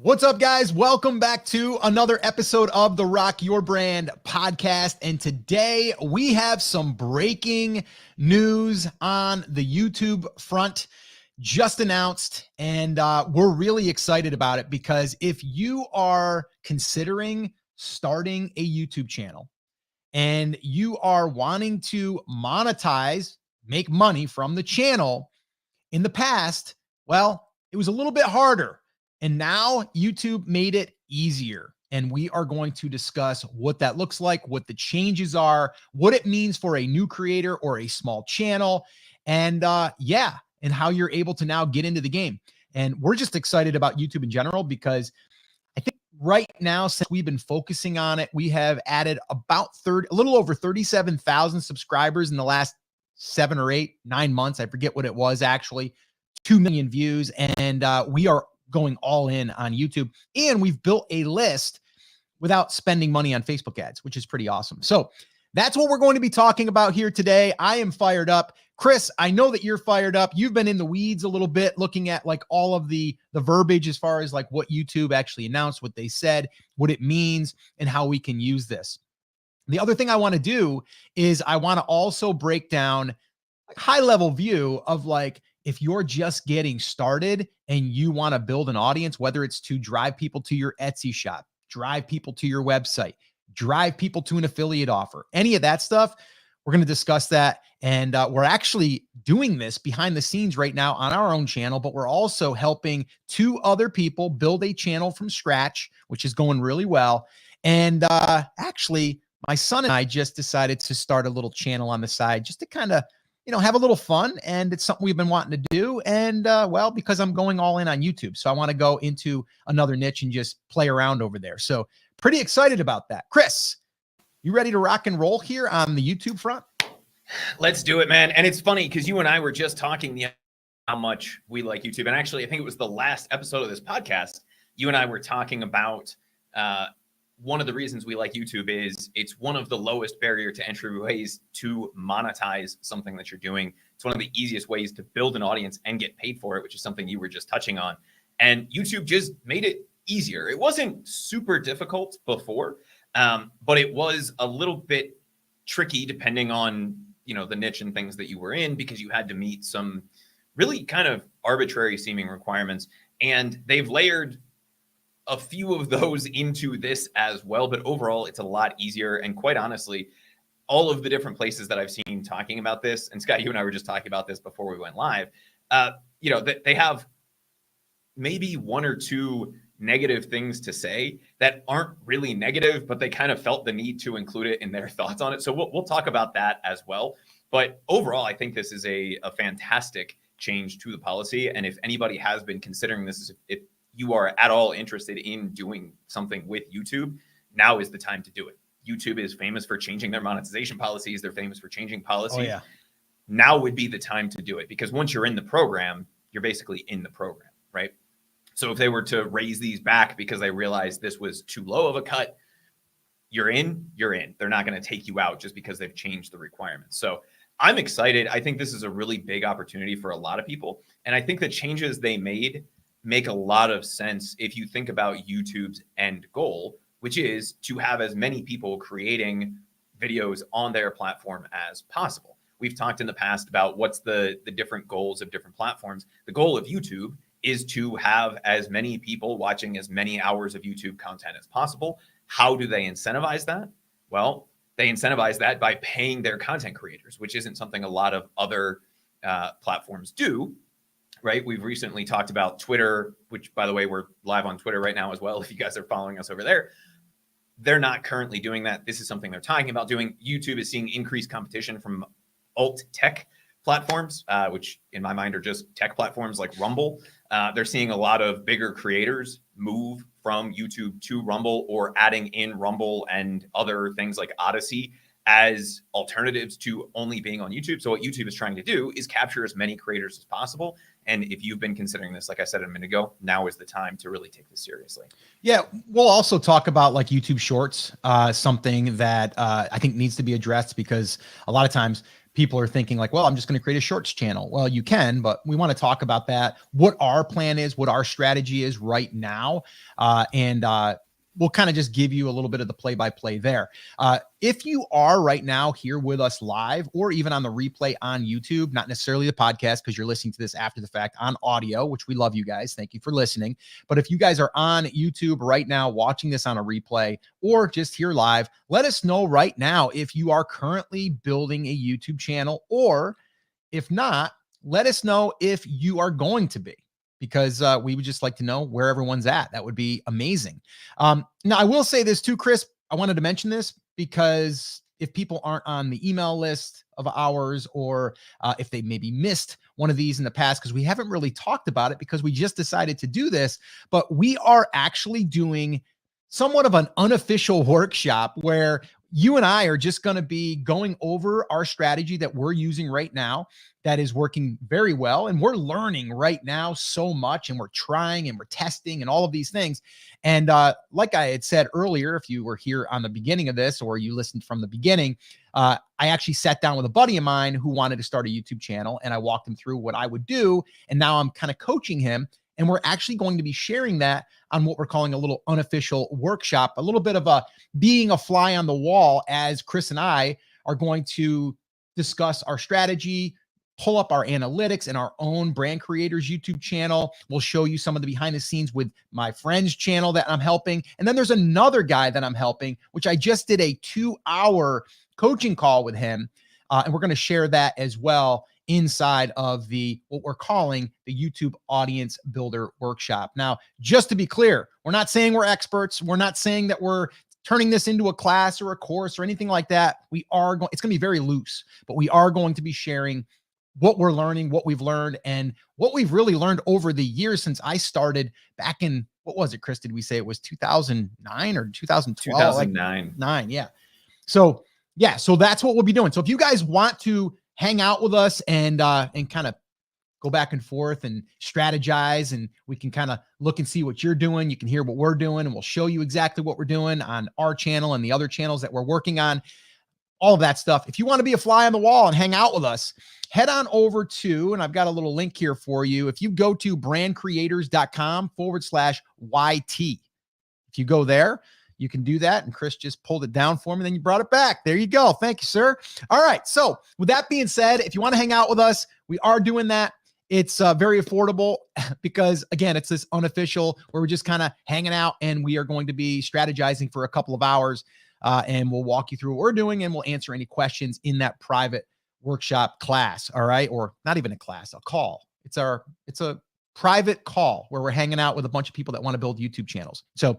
What's up, guys? Welcome back to another episode of the Rock Your Brand podcast. And today we have some breaking news on the YouTube front just announced. And we're really excited about it because if you are considering starting a YouTube channel and you are wanting to monetize, make money from the channel in the past, well, it was a little bit harder. And now YouTube made it easier. And we are going to discuss what that looks like, what the changes are, what it means for a new creator or a small channel, and and how you're able to now get into the game. And we're just excited about YouTube in general because I think right now, since we've been focusing on it, we have added about a little over 37,000 subscribers in the last 7 or 8, 9 months. I forget what it was actually. 2 million views, and we are going all in on YouTube. And we've built a list without spending money on Facebook ads, which is pretty awesome. So that's what we're going to be talking about here today. I am fired up. Chris, I know that you're fired up. You've been in the weeds a little bit, looking at like all of the verbiage as far as like what YouTube actually announced, what they said, what it means, and how we can use this. The other thing I want to do is I want to also break down a high-level view of like, if you're just getting started and you want to build an audience, whether it's to drive people to your Etsy shop, drive people to your website, drive people to an affiliate offer, any of that stuff, we're going to discuss that. And we're actually doing this behind the scenes right now on our own channel, but we're also helping 2 other people build a channel from scratch, which is going really well. And actually, my son and I just decided to start a little channel on the side just to kind of have a little fun. And it's something we've been wanting to do. And well, because I'm going all in on YouTube. So I want to go into another niche and just play around over there. So pretty excited about that. Chris, you ready to rock and roll here on the YouTube front? Let's do it, man. And it's funny because you and I were just talking how much we like YouTube. And actually, I think it was the last episode of this podcast. You and I were talking about one of the reasons we like YouTube is it's one of the lowest barrier to entry ways to monetize something that you're doing. It's one of the easiest ways to build an audience and get paid for it, which is something you were just touching on. And YouTube just made it easier. It wasn't super difficult before, but it was a little bit tricky depending on, the niche and things that you were in, because you had to meet some really kind of arbitrary seeming requirements. And they've layered a few of those into this as well, but overall it's a lot easier. And quite honestly, all of the different places that I've seen talking about this, and Scott, you and I were just talking about this before we went live, they have maybe 1 or 2 negative things to say that aren't really negative, but they kind of felt the need to include it in their thoughts on it. So we'll talk about that as well. But overall, I think this is a fantastic change to the policy. And if anybody has been considering this, if you are at all interested in doing something with YouTube, now is the time to do it. YouTube is famous for changing their monetization policies. They're famous for changing policies. Oh, yeah. Now would be the time to do it, because once you're in the program, you're basically in the program, right? So if they were to raise these back because they realized this was too low of a cut, you're in. They're not going to take you out just because they've changed the requirements. So I'm excited. I think this is a really big opportunity for a lot of people. And I think the changes they made make a lot of sense if you think about YouTube's end goal, which is to have as many people creating videos on their platform as possible. We've talked in the past about what's the different goals of different platforms. The goal of YouTube is to have as many people watching as many hours of YouTube content as possible. How do they incentivize that? Well, they incentivize that by paying their content creators, which isn't something a lot of other platforms do. Right. We've recently talked about Twitter, which, by the way, we're live on Twitter right now as well. If you guys are following us over there, they're not currently doing that. This is something they're talking about doing. YouTube is seeing increased competition from alt tech platforms, which in my mind are just tech platforms like Rumble. They're seeing a lot of bigger creators move from YouTube to Rumble, or adding in Rumble and other things like Odyssey as alternatives to only being on YouTube. So what YouTube is trying to do is capture as many creators as possible. And if you've been considering this, like I said a minute ago, now is the time to really take this seriously. Yeah, we'll also talk about like YouTube Shorts, something that I think needs to be addressed, because a lot of times people are thinking like, well, I'm just going to create a shorts channel. Well, you can, but we want to talk about that, what our plan is, what our strategy is right now. And we'll kind of just give you a little bit of the play-by-play there. If you are right now here with us live or even on the replay on YouTube, not necessarily the podcast because you're listening to this after the fact on audio, which we love you guys. Thank you for listening. But if you guys are on YouTube right now watching this on a replay or just here live, let us know right now if you are currently building a YouTube channel, or if not, let us know if you are going to be, because we would just like to know where everyone's at. That would be amazing. Now, I will say this too, Chris. I wanted to mention this because if people aren't on the email list of ours, or if they maybe missed one of these in the past, because we haven't really talked about it because we just decided to do this, but we are actually doing somewhat of an unofficial workshop where you and I are just going to be going over our strategy that we're using right now that is working very well. And we're learning right now so much, and we're trying and we're testing and all of these things. And like I had said earlier, if you were here on the beginning of this or you listened from the beginning, I actually sat down with a buddy of mine who wanted to start a YouTube channel, and I walked him through what I would do. And now I'm kind of coaching him. And we're actually going to be sharing that on what we're calling a little unofficial workshop, a little bit of a being a fly on the wall, as Chris and I are going to discuss our strategy, pull up our analytics and our own brand creators YouTube channel. We'll show you some of the behind the scenes with my friend's channel that I'm helping. And then there's another guy that I'm helping, which I just did a 2-hour coaching call with him. And we're going to share that as well inside of what we're calling the YouTube Audience Builder Workshop. Now, just to be clear, we're not saying we're experts. We're not saying that we're turning this into a class or a course or anything like that. It's going to be very loose, but we are going to be sharing what we're learning, what we've learned, and what we've really learned over the years since I started back in, what was it, Chris? Did we say it was 2009 or 2012? 2009. Yeah. So that's what we'll be doing. So if you guys want to hang out with us and kind of go back and forth and strategize, and we can kind of look and see what you're doing. You can hear what we're doing, and we'll show you exactly what we're doing on our channel and the other channels that we're working on, all of that stuff. If you want to be a fly on the wall and hang out with us, head on over to, and I've got a little link here for you. If you go to brandcreators.com/YT, if you go there, you can do that. And Chris just pulled it down for me. Then you brought it back. There you go. Thank you, sir. All right. So with that being said, if you want to hang out with us, we are doing that. It's very affordable because, again, it's this unofficial where we're just kind of hanging out, and we are going to be strategizing for a couple of hours, and we'll walk you through what we're doing, and we'll answer any questions in that private workshop class. All right. Or not even a class, a call. It's a private call where we're hanging out with a bunch of people that want to build YouTube channels. So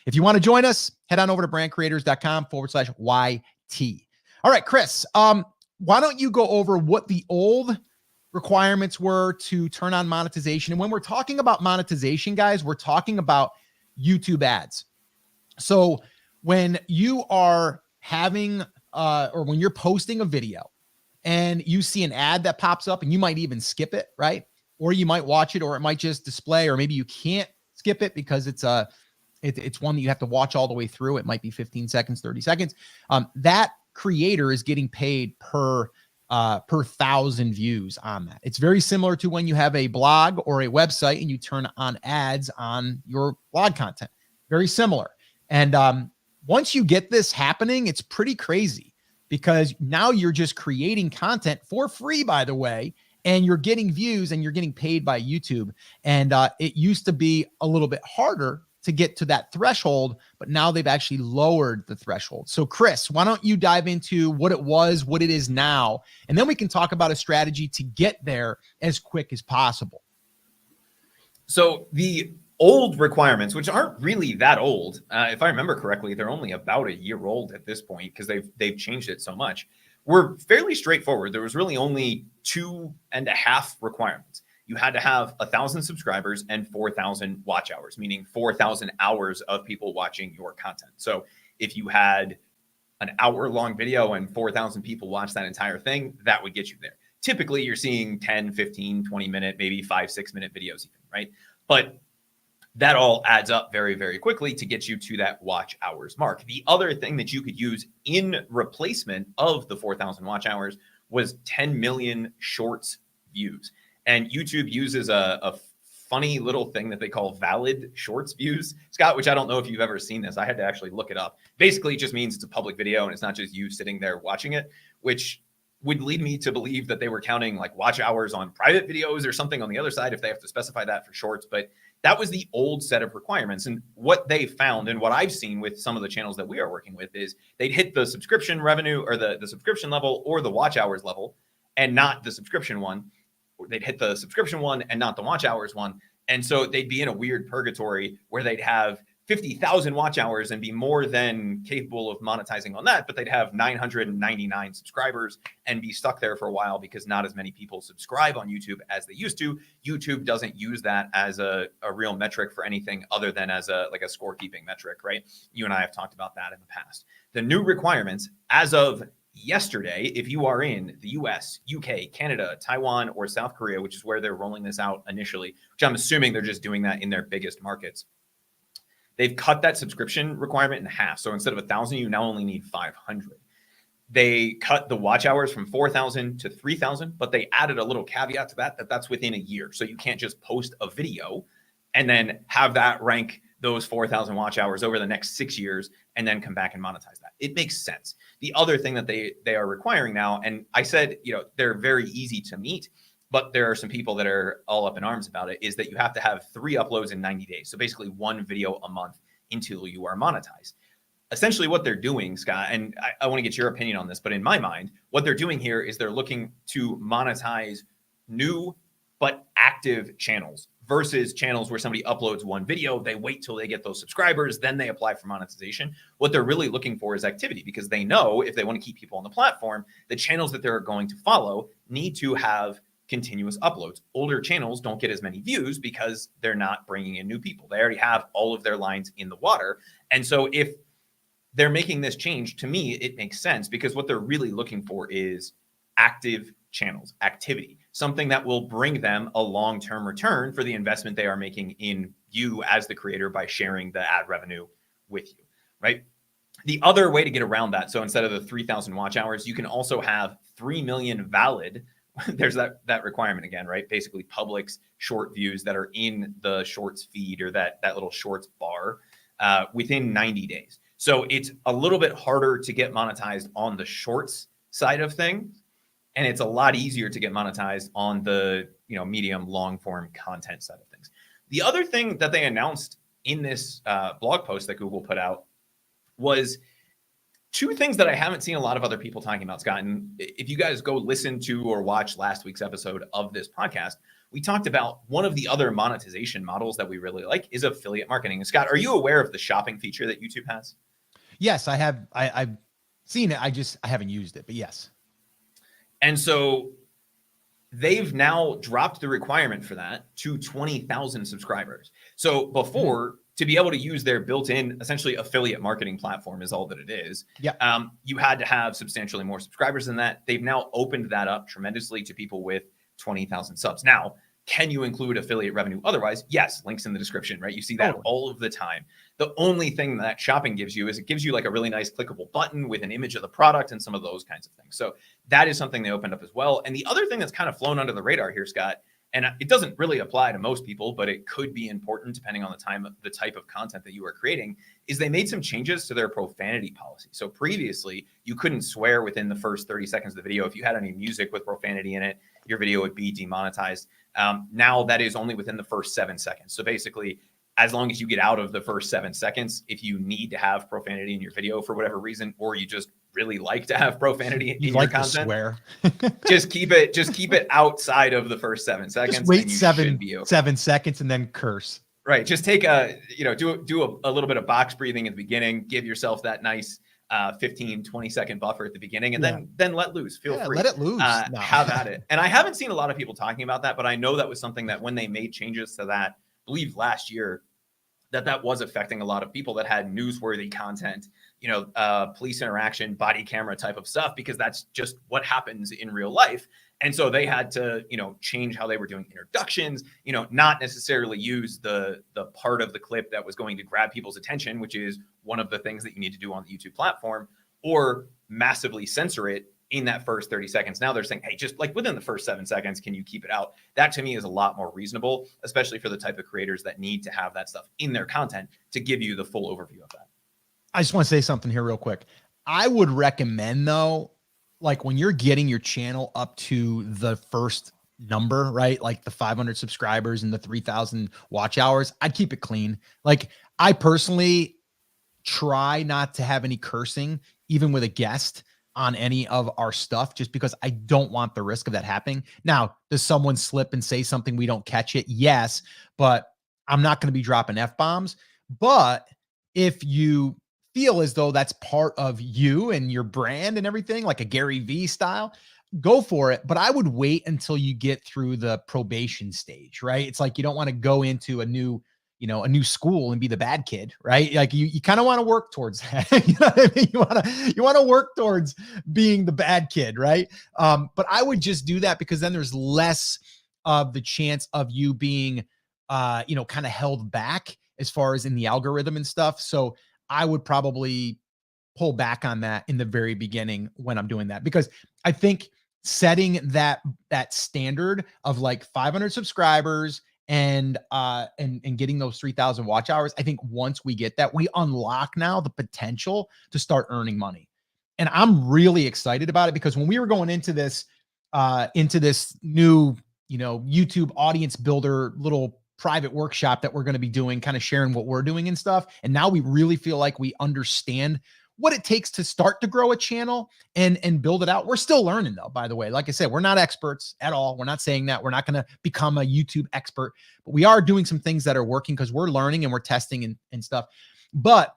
if you want to join us, head on over to brandcreators.com/YT. All right, Chris, why don't you go over what the old requirements were to turn on monetization? And when we're talking about monetization, guys, we're talking about YouTube ads. So when you are having, or when you're posting a video and you see an ad that pops up, and you might even skip it, right? Or you might watch it, or it might just display, or maybe you can't skip it because it's one that you have to watch all the way through. It might be 15 seconds, 30 seconds. That creator is getting paid per 1,000 views on that. It's very similar to when you have a blog or a website and you turn on ads on your blog content. Very similar. And once you get this happening, it's pretty crazy, because now you're just creating content for free, by the way, and you're getting views and you're getting paid by YouTube. And it used to be a little bit harder to get to that threshold, but now they've actually lowered the threshold. So Chris, why don't you dive into what it was, what it is now, and then we can talk about a strategy to get there as quick as possible. So the old requirements, which aren't really that old, if I remember correctly, they're only about a year old at this point because they've changed it so much, were fairly straightforward. There was really only 2.5 requirements. You had to have 1,000 subscribers and 4,000 watch hours, meaning 4,000 hours of people watching your content. So if you had an hour-long video and 4,000 people watch that entire thing, that would get you there. Typically, you're seeing 10, 15, 20-minute, maybe 5-6-minute videos even, right? But that all adds up very, very quickly to get you to that watch hours mark. The other thing that you could use in replacement of the 4,000 watch hours was 10 million shorts views. And YouTube uses a funny little thing that they call valid shorts views, Scott, which I don't know if you've ever seen this. I had to actually look it up. Basically, it just means it's a public video and it's not just you sitting there watching it, which would lead me to believe that they were counting like watch hours on private videos or something on the other side if they have to specify that for shorts. But that was the old set of requirements. And what they found and what I've seen with some of the channels that we are working with is they'd hit the subscription revenue or the subscription level or the watch hours level and not the subscription one. They'd hit the subscription one and not the watch hours one. And so they'd be in a weird purgatory where they'd have 50,000 watch hours and be more than capable of monetizing on that, but they'd have 999 subscribers and be stuck there for a while because not as many people subscribe on YouTube as they used to. YouTube doesn't use that as a real metric for anything other than as a scorekeeping metric, right? You and I have talked about that in the past. The new requirements as of yesterday, if you are in the US, UK, Canada, Taiwan, or South Korea, which is where they're rolling this out initially, which I'm assuming they're just doing that in their biggest markets, they've cut that subscription requirement in half. So instead of 1,000, you now only need 500. They cut the watch hours from 4,000 to 3,000, but they added a little caveat to that that's within a year. So you can't just post a video and then have that rank those 4,000 watch hours over the next 6 years and then come back and monetize that. It makes sense. The other thing that they are requiring now, and I said, they're very easy to meet, but there are some people that are all up in arms about it, is that you have to have 3 uploads in 90 days. So basically 1 video a month until you are monetized. Essentially what they're doing, Scott, and I want to get your opinion on this, but in my mind, what they're doing here is they're looking to monetize new but active channels versus channels where somebody uploads 1 video, they wait till they get those subscribers, then they apply for monetization. What they're really looking for is activity, because they know if they want to keep people on the platform, the channels that they're going to follow need to have continuous uploads. Older channels don't get as many views because they're not bringing in new people. They already have all of their lines in the water. And so if they're making this change, to me, it makes sense, because what they're really looking for is active channels, activity, something that will bring them a long-term return for the investment they are making in you as the creator by sharing the ad revenue with you, right? The other way to get around that, so instead of the 3,000 watch hours, you can also have 3 million valid. There's that requirement again, right? Basically Publix short views that are in the shorts feed or that little shorts bar within 90 days. So it's a little bit harder to get monetized on the shorts side of things. And it's a lot easier to get monetized on the medium long form content side of things. The other thing that they announced in this blog post that Google put out was 2 things that I haven't seen a lot of other people talking about, Scott. And if you guys go listen to or watch last week's episode of this podcast, we talked about one of the other monetization models that we really like is affiliate marketing. And Scott, are you aware of the shopping feature that YouTube has? Yes, I have. I've seen it. I haven't used it, but yes. And so they've now dropped the requirement for that to 20,000 subscribers. So before, to be able to use their built-in, essentially affiliate marketing platform is all that it is. Yeah. You had to have substantially more subscribers than that. They've now opened that up tremendously to people with 20,000 subs. Now, can you include affiliate revenue otherwise? Yes, links in the description, right? You see that all of the time. The only thing that shopping gives you is it gives you like a really nice clickable button with an image of the product and some of those kinds of things. So that is something they opened up as well. And the other thing that's kind of flown under the radar here, Scott, and it doesn't really apply to most people, but it could be important depending on the type of content that you are creating, is they made some changes to their profanity policy. So previously, you couldn't swear within the first 30 seconds of the video. If you had any music with profanity in it, your video would be demonetized. Now that is only within the first 7 seconds. So basically, as long as you get out of the first 7 seconds, if you need to have profanity in your video for whatever reason, or you just really like to have profanity in your content, swear. just keep it outside of the first 7 seconds. Just wait and 7 seconds and then curse. Right. Just take do a little bit of box breathing at the beginning, give yourself that nice 15-20 second buffer at the beginning, and then let loose. Feel free. Let it loose. Have at it. And I haven't seen a lot of people talking about that, but I know that was something that when they made changes to that, I believe last year, that was affecting a lot of people that had newsworthy content, police interaction, body camera type of stuff, because that's just what happens in real life. And so they had to, change how they were doing introductions, not necessarily use the part of the clip that was going to grab people's attention, which is one of the things that you need to do on the YouTube platform, or massively censor it in that first 30 seconds. Now they're saying, hey, just like within the first 7 seconds, can you keep it out? That to me is a lot more reasonable, especially for the type of creators that need to have that stuff in their content to give you the full overview of that. I just want to say something here real quick. I would recommend though, like when you're getting your channel up to the first number, right? Like the 500 subscribers and the 3,000 watch hours, I'd keep it clean. Like I personally try not to have any cursing, even with a guest on any of our stuff, just because I don't want the risk of that happening. Now, does someone slip and say something we don't catch it? Yes, but I'm not going to be dropping F-bombs. But if you feel as though that's part of you and your brand and everything, like a Gary V style, go for it. But I would wait until you get through the probation stage, right? It's like you don't want to go into a new school and be the bad kid, right? Like you kind of want to work towards that. You know what I mean? You want to work towards being the bad kid, right? But I would just do that because then there's less of the chance of you being, kind of held back as far as in the algorithm and stuff. So I would probably pull back on that in the very beginning when I'm doing that, because I think setting that standard of like 500 subscribers and getting those 3,000 watch hours, I think once we get that, we unlock now the potential to start earning money. And I'm really excited about it, because when we were going into this new, YouTube audience builder little private workshop that we're going to be doing, kind of sharing what we're doing and stuff, and now we really feel like we understand what it takes to start to grow a channel and build it out. We're still learning though, by the way. Like I said, we're not experts at all. We're not saying that. We're not going to become a YouTube expert, but we are doing some things that are working because we're learning and we're testing and stuff. But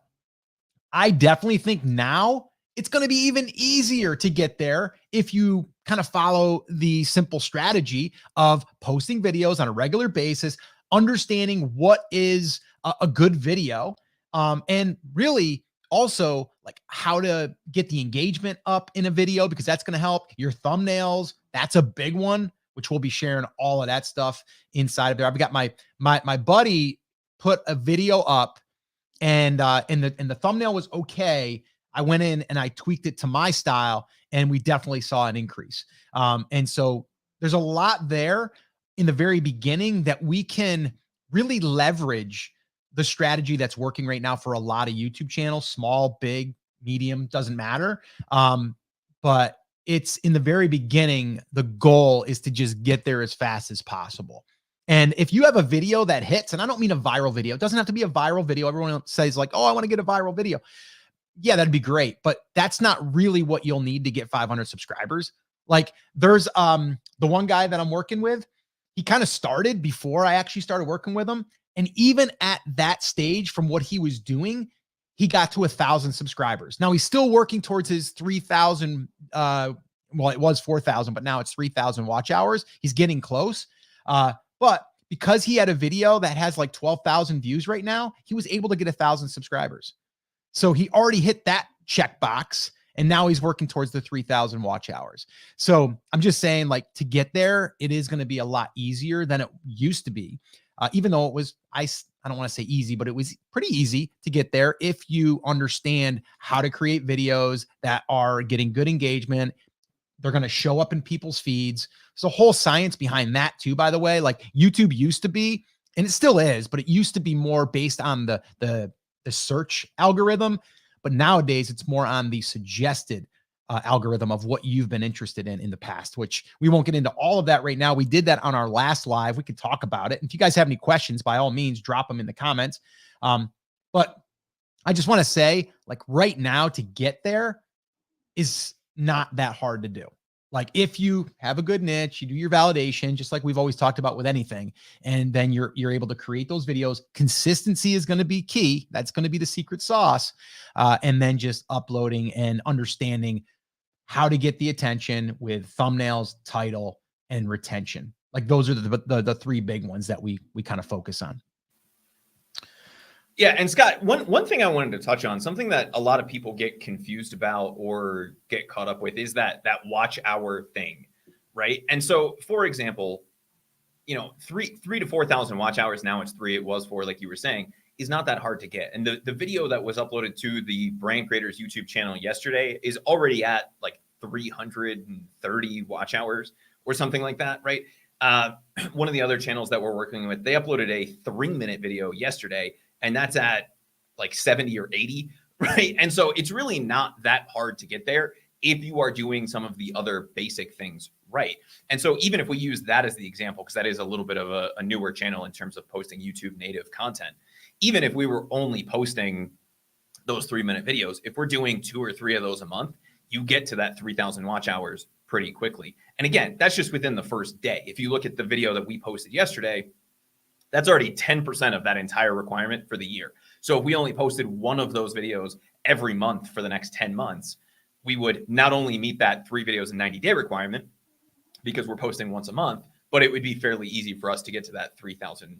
I definitely think now it's going to be even easier to get there if you kind of follow the simple strategy of posting videos on a regular basis, understanding what is a good video, and really also like how to get the engagement up in a video, because that's going to help your thumbnails. That's a big one, which we'll be sharing all of that stuff inside of there. I've got my buddy put a video up, and the thumbnail was okay. I went in and I tweaked it to my style, and we definitely saw an increase. And so there's a lot there in the very beginning that we can really leverage the strategy that's working right now for a lot of YouTube channels, small, big, medium, doesn't matter. But it's in the very beginning, the goal is to just get there as fast as possible. And if you have a video that hits, and I don't mean a viral video, it doesn't have to be a viral video. Everyone says like, oh, I want to get a viral video. Yeah, that'd be great. But that's not really what you'll need to get 500 subscribers. Like there's the one guy that I'm working with, he kind of started before I actually started working with him. And even at that stage, from what he was doing, he got to 1,000 subscribers. Now he's still working towards his 3,000. Well, it was 4,000, but now it's 3,000 watch hours. He's getting close. But because he had a video that has like 12,000 views right now, he was able to get 1,000 subscribers. So he already hit that checkbox, and now he's working towards the 3,000 watch hours. So I'm just saying, like, to get there, it is going to be a lot easier than it used to be. Even though it was, I don't want to say easy, but it was pretty easy to get there if you understand how to create videos that are getting good engagement. They're going to show up in people's feeds. There's a whole science behind that too, by the way. Like YouTube used to be, and it still is, but it used to be more based on the search algorithm. But nowadays it's more on the suggested algorithm of what you've been interested in the past, which we won't get into all of that right now. We did that on our last live. We could talk about it. And if you guys have any questions, by all means, drop them in the comments. But I just want to say, like, right now to get there is not that hard to do. Like if you have a good niche, you do your validation, just like we've always talked about with anything, and then you're able to create those videos. Consistency is going to be key. That's going to be the secret sauce. And then just uploading and understanding how to get the attention with thumbnails, title, and retention. Like those are the three big ones that we kind of focus on. Yeah, and Scott, one thing I wanted to touch on, something that a lot of people get confused about or get caught up with, is that watch hour thing, right? And so, for example, 3,000 to 4,000 watch hours. Now it's 3. It was 4, like you were saying, is not that hard to get. And the video that was uploaded to the Brand Creators YouTube channel yesterday is already at like 330 watch hours or something like that, right? One of the other channels that we're working with, they uploaded a 3-minute video yesterday, and that's at like 70 or 80, right? And so it's really not that hard to get there if you are doing some of the other basic things right. And so even if we use that as the example, because that is a little bit of a newer channel in terms of posting YouTube native content, even if we were only posting those 3-minute videos, if we're doing 2 or 3 of those a month, you get to that 3,000 watch hours pretty quickly. And again, that's just within the first day. If you look at the video that we posted yesterday, that's already 10% of that entire requirement for the year. So if we only posted one of those videos every month for the next 10 months, we would not only meet that 3 videos in 90-day requirement because we're posting once a month, but it would be fairly easy for us to get to that 3,000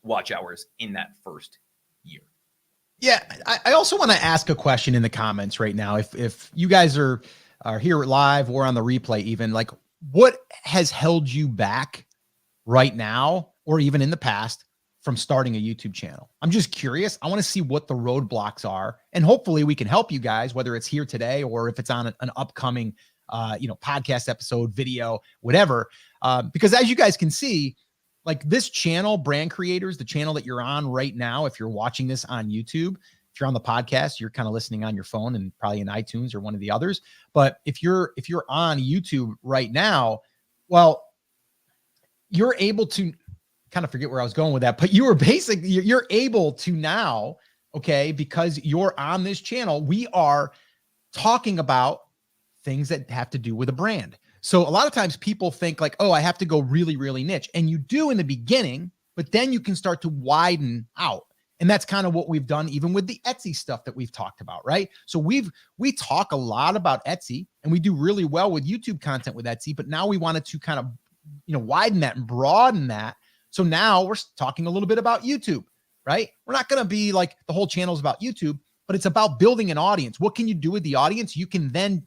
watch hours in that first year. Yeah, I also want to ask a question in the comments right now. If you guys are here live or on the replay, even, like, what has held you back right now or even in the past from starting a YouTube channel? I'm just curious. I want to see what the roadblocks are, and hopefully we can help you guys, whether it's here today or if it's on an upcoming podcast episode, video, whatever. Because as you guys can see, like, this channel, Brand Creators, the channel that you're on right now, if you're watching this on YouTube, if you're on the podcast, you're kind of listening on your phone and probably in iTunes or one of the others. But if you're on YouTube right now, well, you're able to kind of forget where I was going with that, but you're able to now, okay, because you're on this channel, we are talking about things that have to do with a brand. So a lot of times people think like, oh, I have to go really, really niche. And you do in the beginning, but then you can start to widen out. And that's kind of what we've done even with the Etsy stuff that we've talked about, right? So we talk a lot about Etsy, and we do really well with YouTube content with Etsy, but now we wanted to kind of, widen that and broaden that. So now we're talking a little bit about YouTube, right? We're not going to be like the whole channel is about YouTube, but it's about building an audience. What can you do with the audience? You can then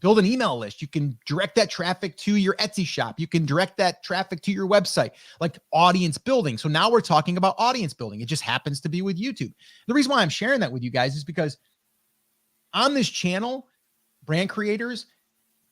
build an email list. You can direct that traffic to your Etsy shop. You can direct that traffic to your website, like audience building. So now we're talking about audience building. It just happens to be with YouTube. The reason why I'm sharing that with you guys is because on this channel, Brand Creators,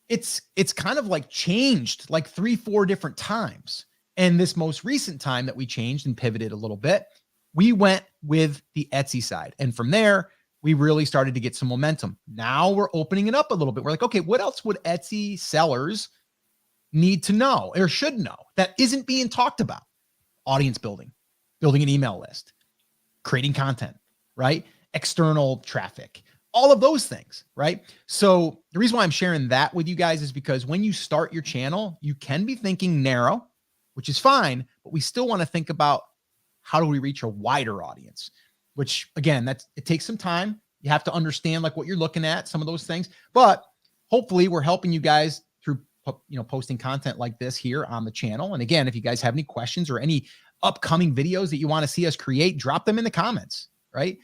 it's kind of like changed like 3-4 different times. And this most recent time that we changed and pivoted a little bit, we went with the Etsy side. And from there, we really started to get some momentum. Now we're opening it up a little bit. We're like, okay, what else would Etsy sellers need to know or should know that isn't being talked about? Audience building, building an email list, creating content, right? External traffic, all of those things, right? So the reason why I'm sharing that with you guys is because when you start your channel, you can be thinking narrow, which is fine, but we still want to think about how do we reach a wider audience? Which again, it takes some time. You have to understand like what you're looking at, some of those things, but hopefully we're helping you guys through, posting content like this here on the channel. And again, if you guys have any questions or any upcoming videos that you want to see us create, drop them in the comments, right?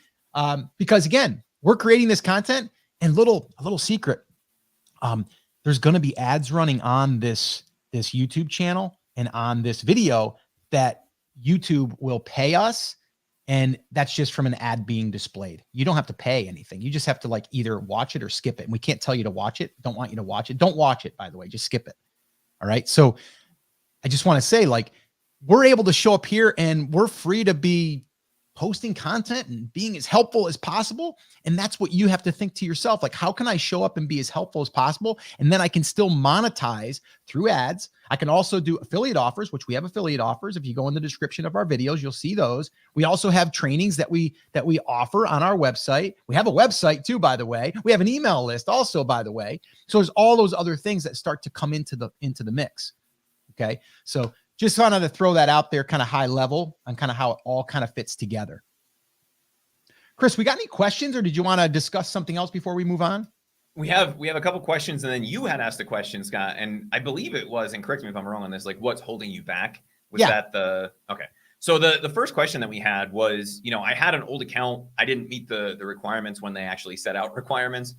Because again, we're creating this content, and a little secret, there's going to be ads running on this YouTube channel and on this video that YouTube will pay us. And that's just from an ad being displayed. You don't have to pay anything. You just have to like either watch it or skip it. And we can't tell you to watch it. Don't want you to watch it. Don't watch it, by the way, just skip it. All right. So I just want to say, like, we're able to show up here and we're free to be posting content and being as helpful as possible. And that's what you have to think to yourself. Like, how can I show up and be as helpful as possible? And then I can still monetize through ads. I can also do affiliate offers, which we have affiliate offers. If you go in the description of our videos, you'll see those. We also have trainings that we offer on our website. We have a website too, by the way. We have an email list also, by the way. So there's all those other things that start to come into the mix. Okay. So just wanted to throw that out there kind of high level on kind of how it all kind of fits together. Chris, we got any questions, or did you want to discuss something else before we move on? We have a couple questions, and then you had asked a question, Scott, and I believe it was, and correct me if I'm wrong on this, like, what's holding you back? Was that okay. So the first question that we had was, I had an old account. I didn't meet the requirements when they actually set out requirements.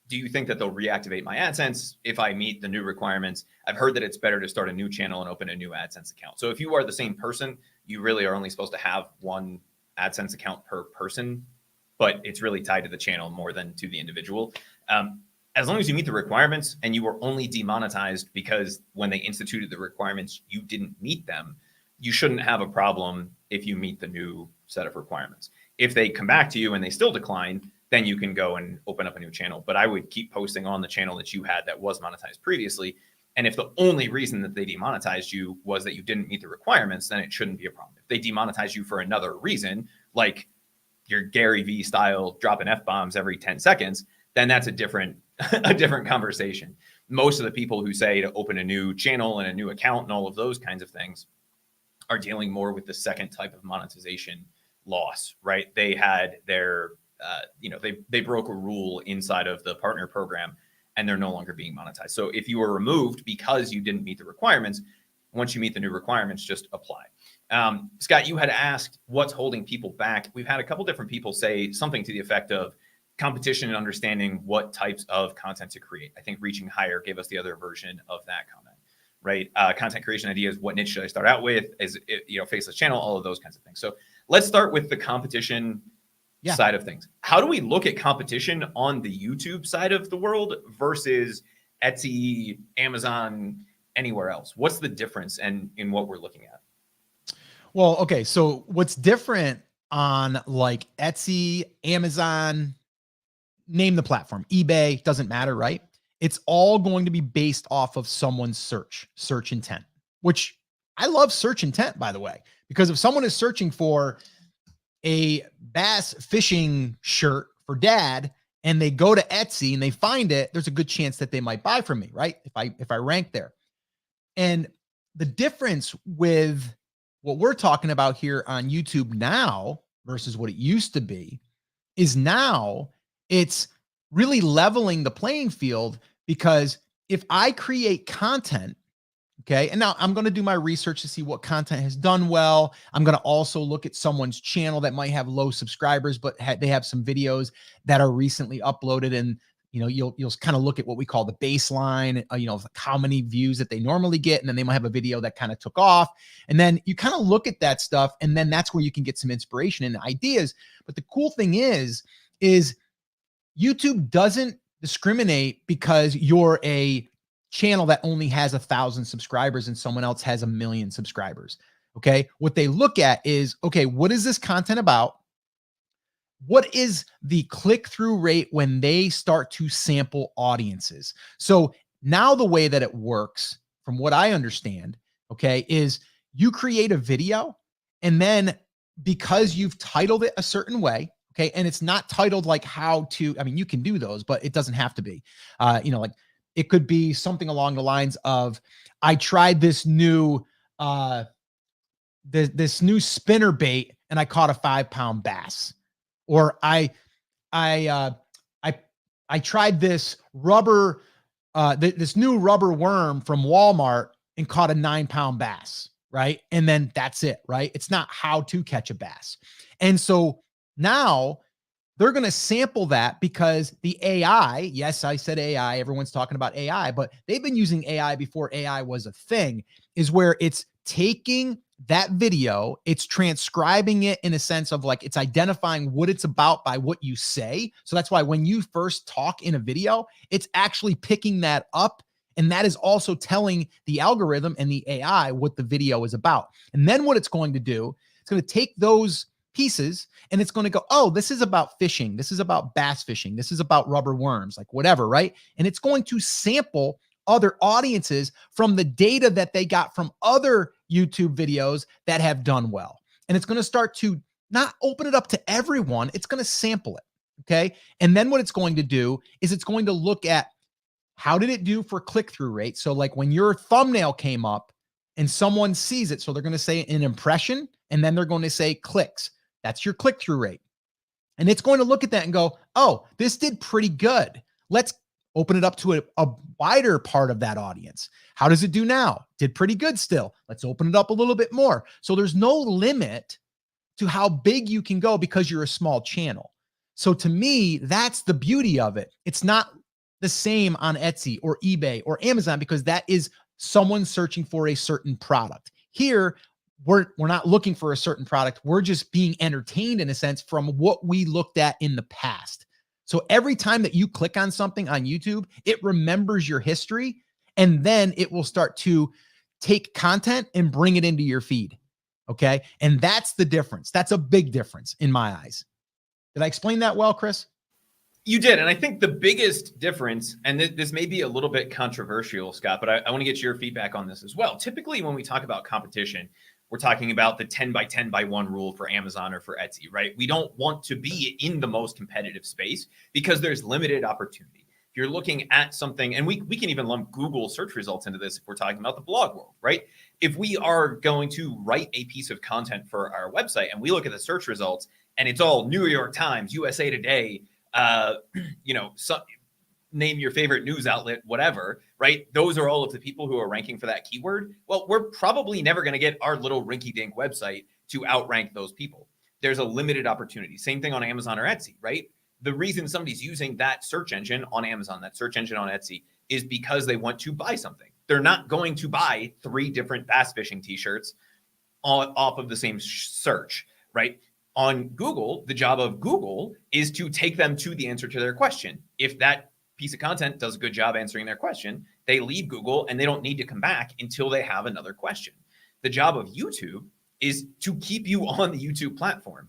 Do you think that they'll reactivate my AdSense if I meet the new requirements? I've heard that it's better to start a new channel and open a new AdSense account. So if you are the same person, you really are only supposed to have one AdSense account per person, but it's really tied to the channel more than to the individual. As long as you meet the requirements and you were only demonetized because when they instituted the requirements, you didn't meet them, you shouldn't have a problem if you meet the new set of requirements. If they come back to you and they still decline, then you can go and open up a new channel. But I would keep posting on the channel that you had that was monetized previously. And if the only reason that they demonetized you was that you didn't meet the requirements, then it shouldn't be a problem. If they demonetize you for another reason, like your Gary V style dropping F-bombs every 10 seconds, then that's a different conversation. Most of the people who say to open a new channel and a new account and all of those kinds of things are dealing more with the second type of monetization loss, right? They had their, they broke a rule inside of the partner program and they're no longer being monetized. So if you were removed because you didn't meet the requirements, once you meet the new requirements, just apply. Scott, you had asked what's holding people back. We've had a couple different people say something to the effect of competition and understanding what types of content to create. I think Reaching Higher gave us the other version of that comment, right? Content creation ideas, what niche should I start out with? Is it, faceless channel, all of those kinds of things. So let's start with the competition side of things. How do we look at competition on the YouTube side of the world versus Etsy, Amazon, anywhere else? What's the difference in what we're looking at? Well, okay. So what's different on like Etsy, Amazon, name the platform, eBay, doesn't matter, right? It's all going to be based off of someone's search intent, which I love search intent, by the way, because if someone is searching for a bass fishing shirt for dad and they go to Etsy and they find it, there's a good chance that they might buy from me, right? If I rank there. And the difference with what we're talking about here on YouTube now versus what it used to be is now it's really leveling the playing field, because if I create content, okay, and now I'm going to do my research to see what content has done well. I'm going to also look at someone's channel that might have low subscribers, but they have some videos that are recently uploaded, and you'll kind of look at what we call the baseline, like how many views that they normally get, and then they might have a video that kind of took off, and then you kind of look at that stuff, and then that's where you can get some inspiration and ideas. But the cool thing is YouTube doesn't discriminate because you're a channel that only has 1,000 subscribers and someone else has 1 million subscribers. Okay. What they look at is, okay, what is this content about? What is the click-through rate when they start to sample audiences? So now the way that it works, from what I understand, okay, is you create a video, and then because you've titled it a certain way, okay, and it's not titled like how to, I mean, you can do those, but it doesn't have to be, like it could be something along the lines of, I tried this new, this new spinner bait and I caught a 5-pound bass. Or I tried this rubber, this new rubber worm from Walmart and caught a 9-pound bass, right? And then that's it, right? It's not how to catch a bass. And so now they're going to sample that, because the AI, yes, I said AI, everyone's talking about AI, but they've been using AI before AI was a thing, is where it's taking that video, it's transcribing it in a sense of like, it's identifying what it's about by what you say. So that's why when you first talk in a video, it's actually picking that up. And that is also telling the algorithm and the AI what the video is about. And then what it's going to do, it's going to take those pieces and it's going to go, oh, this is about fishing. This is about bass fishing. This is about rubber worms, like whatever, right? And it's going to sample other audiences from the data that they got from other YouTube videos that have done well. And it's going to start to not open it up to everyone. It's going to sample it. Okay. And then what it's going to do is it's going to look at, how did it do for click-through rate? So like when your thumbnail came up and someone sees it, so they're going to say an impression, and then they're going to say clicks. That's your click-through rate. And it's going to look at that and go, oh, this did pretty good. Let's open it up to a wider part of that audience. How does it do now? Did pretty good still. Let's open it up a little bit more. So there's no limit to how big you can go because you're a small channel. So to me, that's the beauty of it. It's not the same on Etsy or eBay or Amazon, because that is someone searching for a certain product. Here, we're not looking for a certain product. We're just being entertained in a sense from what we looked at in the past. So every time that you click on something on YouTube, it remembers your history, and then it will start to take content and bring it into your feed. Okay. And that's the difference. That's a big difference in my eyes. Did I explain that well, Chris? You did. And I think the biggest difference, and this may be a little bit controversial, Scott, but I want to get your feedback on this as well. Typically, when we talk about competition, we're talking about the 10 by 10 by 1 rule for Amazon or for Etsy, right? We don't want to be in the most competitive space because there's limited opportunity. If you're looking at something, and we can even lump Google search results into this if we're talking about the blog world, right? If we are going to write a piece of content for our website and we look at the search results and it's all New York Times, USA Today, name your favorite news outlet, whatever, right? Those are all of the people who are ranking for that keyword. Well, we're probably never going to get our little rinky-dink website to outrank those people. There's a limited opportunity. Same thing on Amazon or Etsy, right? The reason somebody's using that search engine on Amazon, that search engine on Etsy, is because they want to buy something. They're not going to buy 3 different bass fishing t-shirts off of the same search, right? On Google, the job of Google is to take them to the answer to their question. If that piece of content does a good job answering their question, they leave Google and they don't need to come back until they have another question. The job of YouTube is to keep you on the YouTube platform.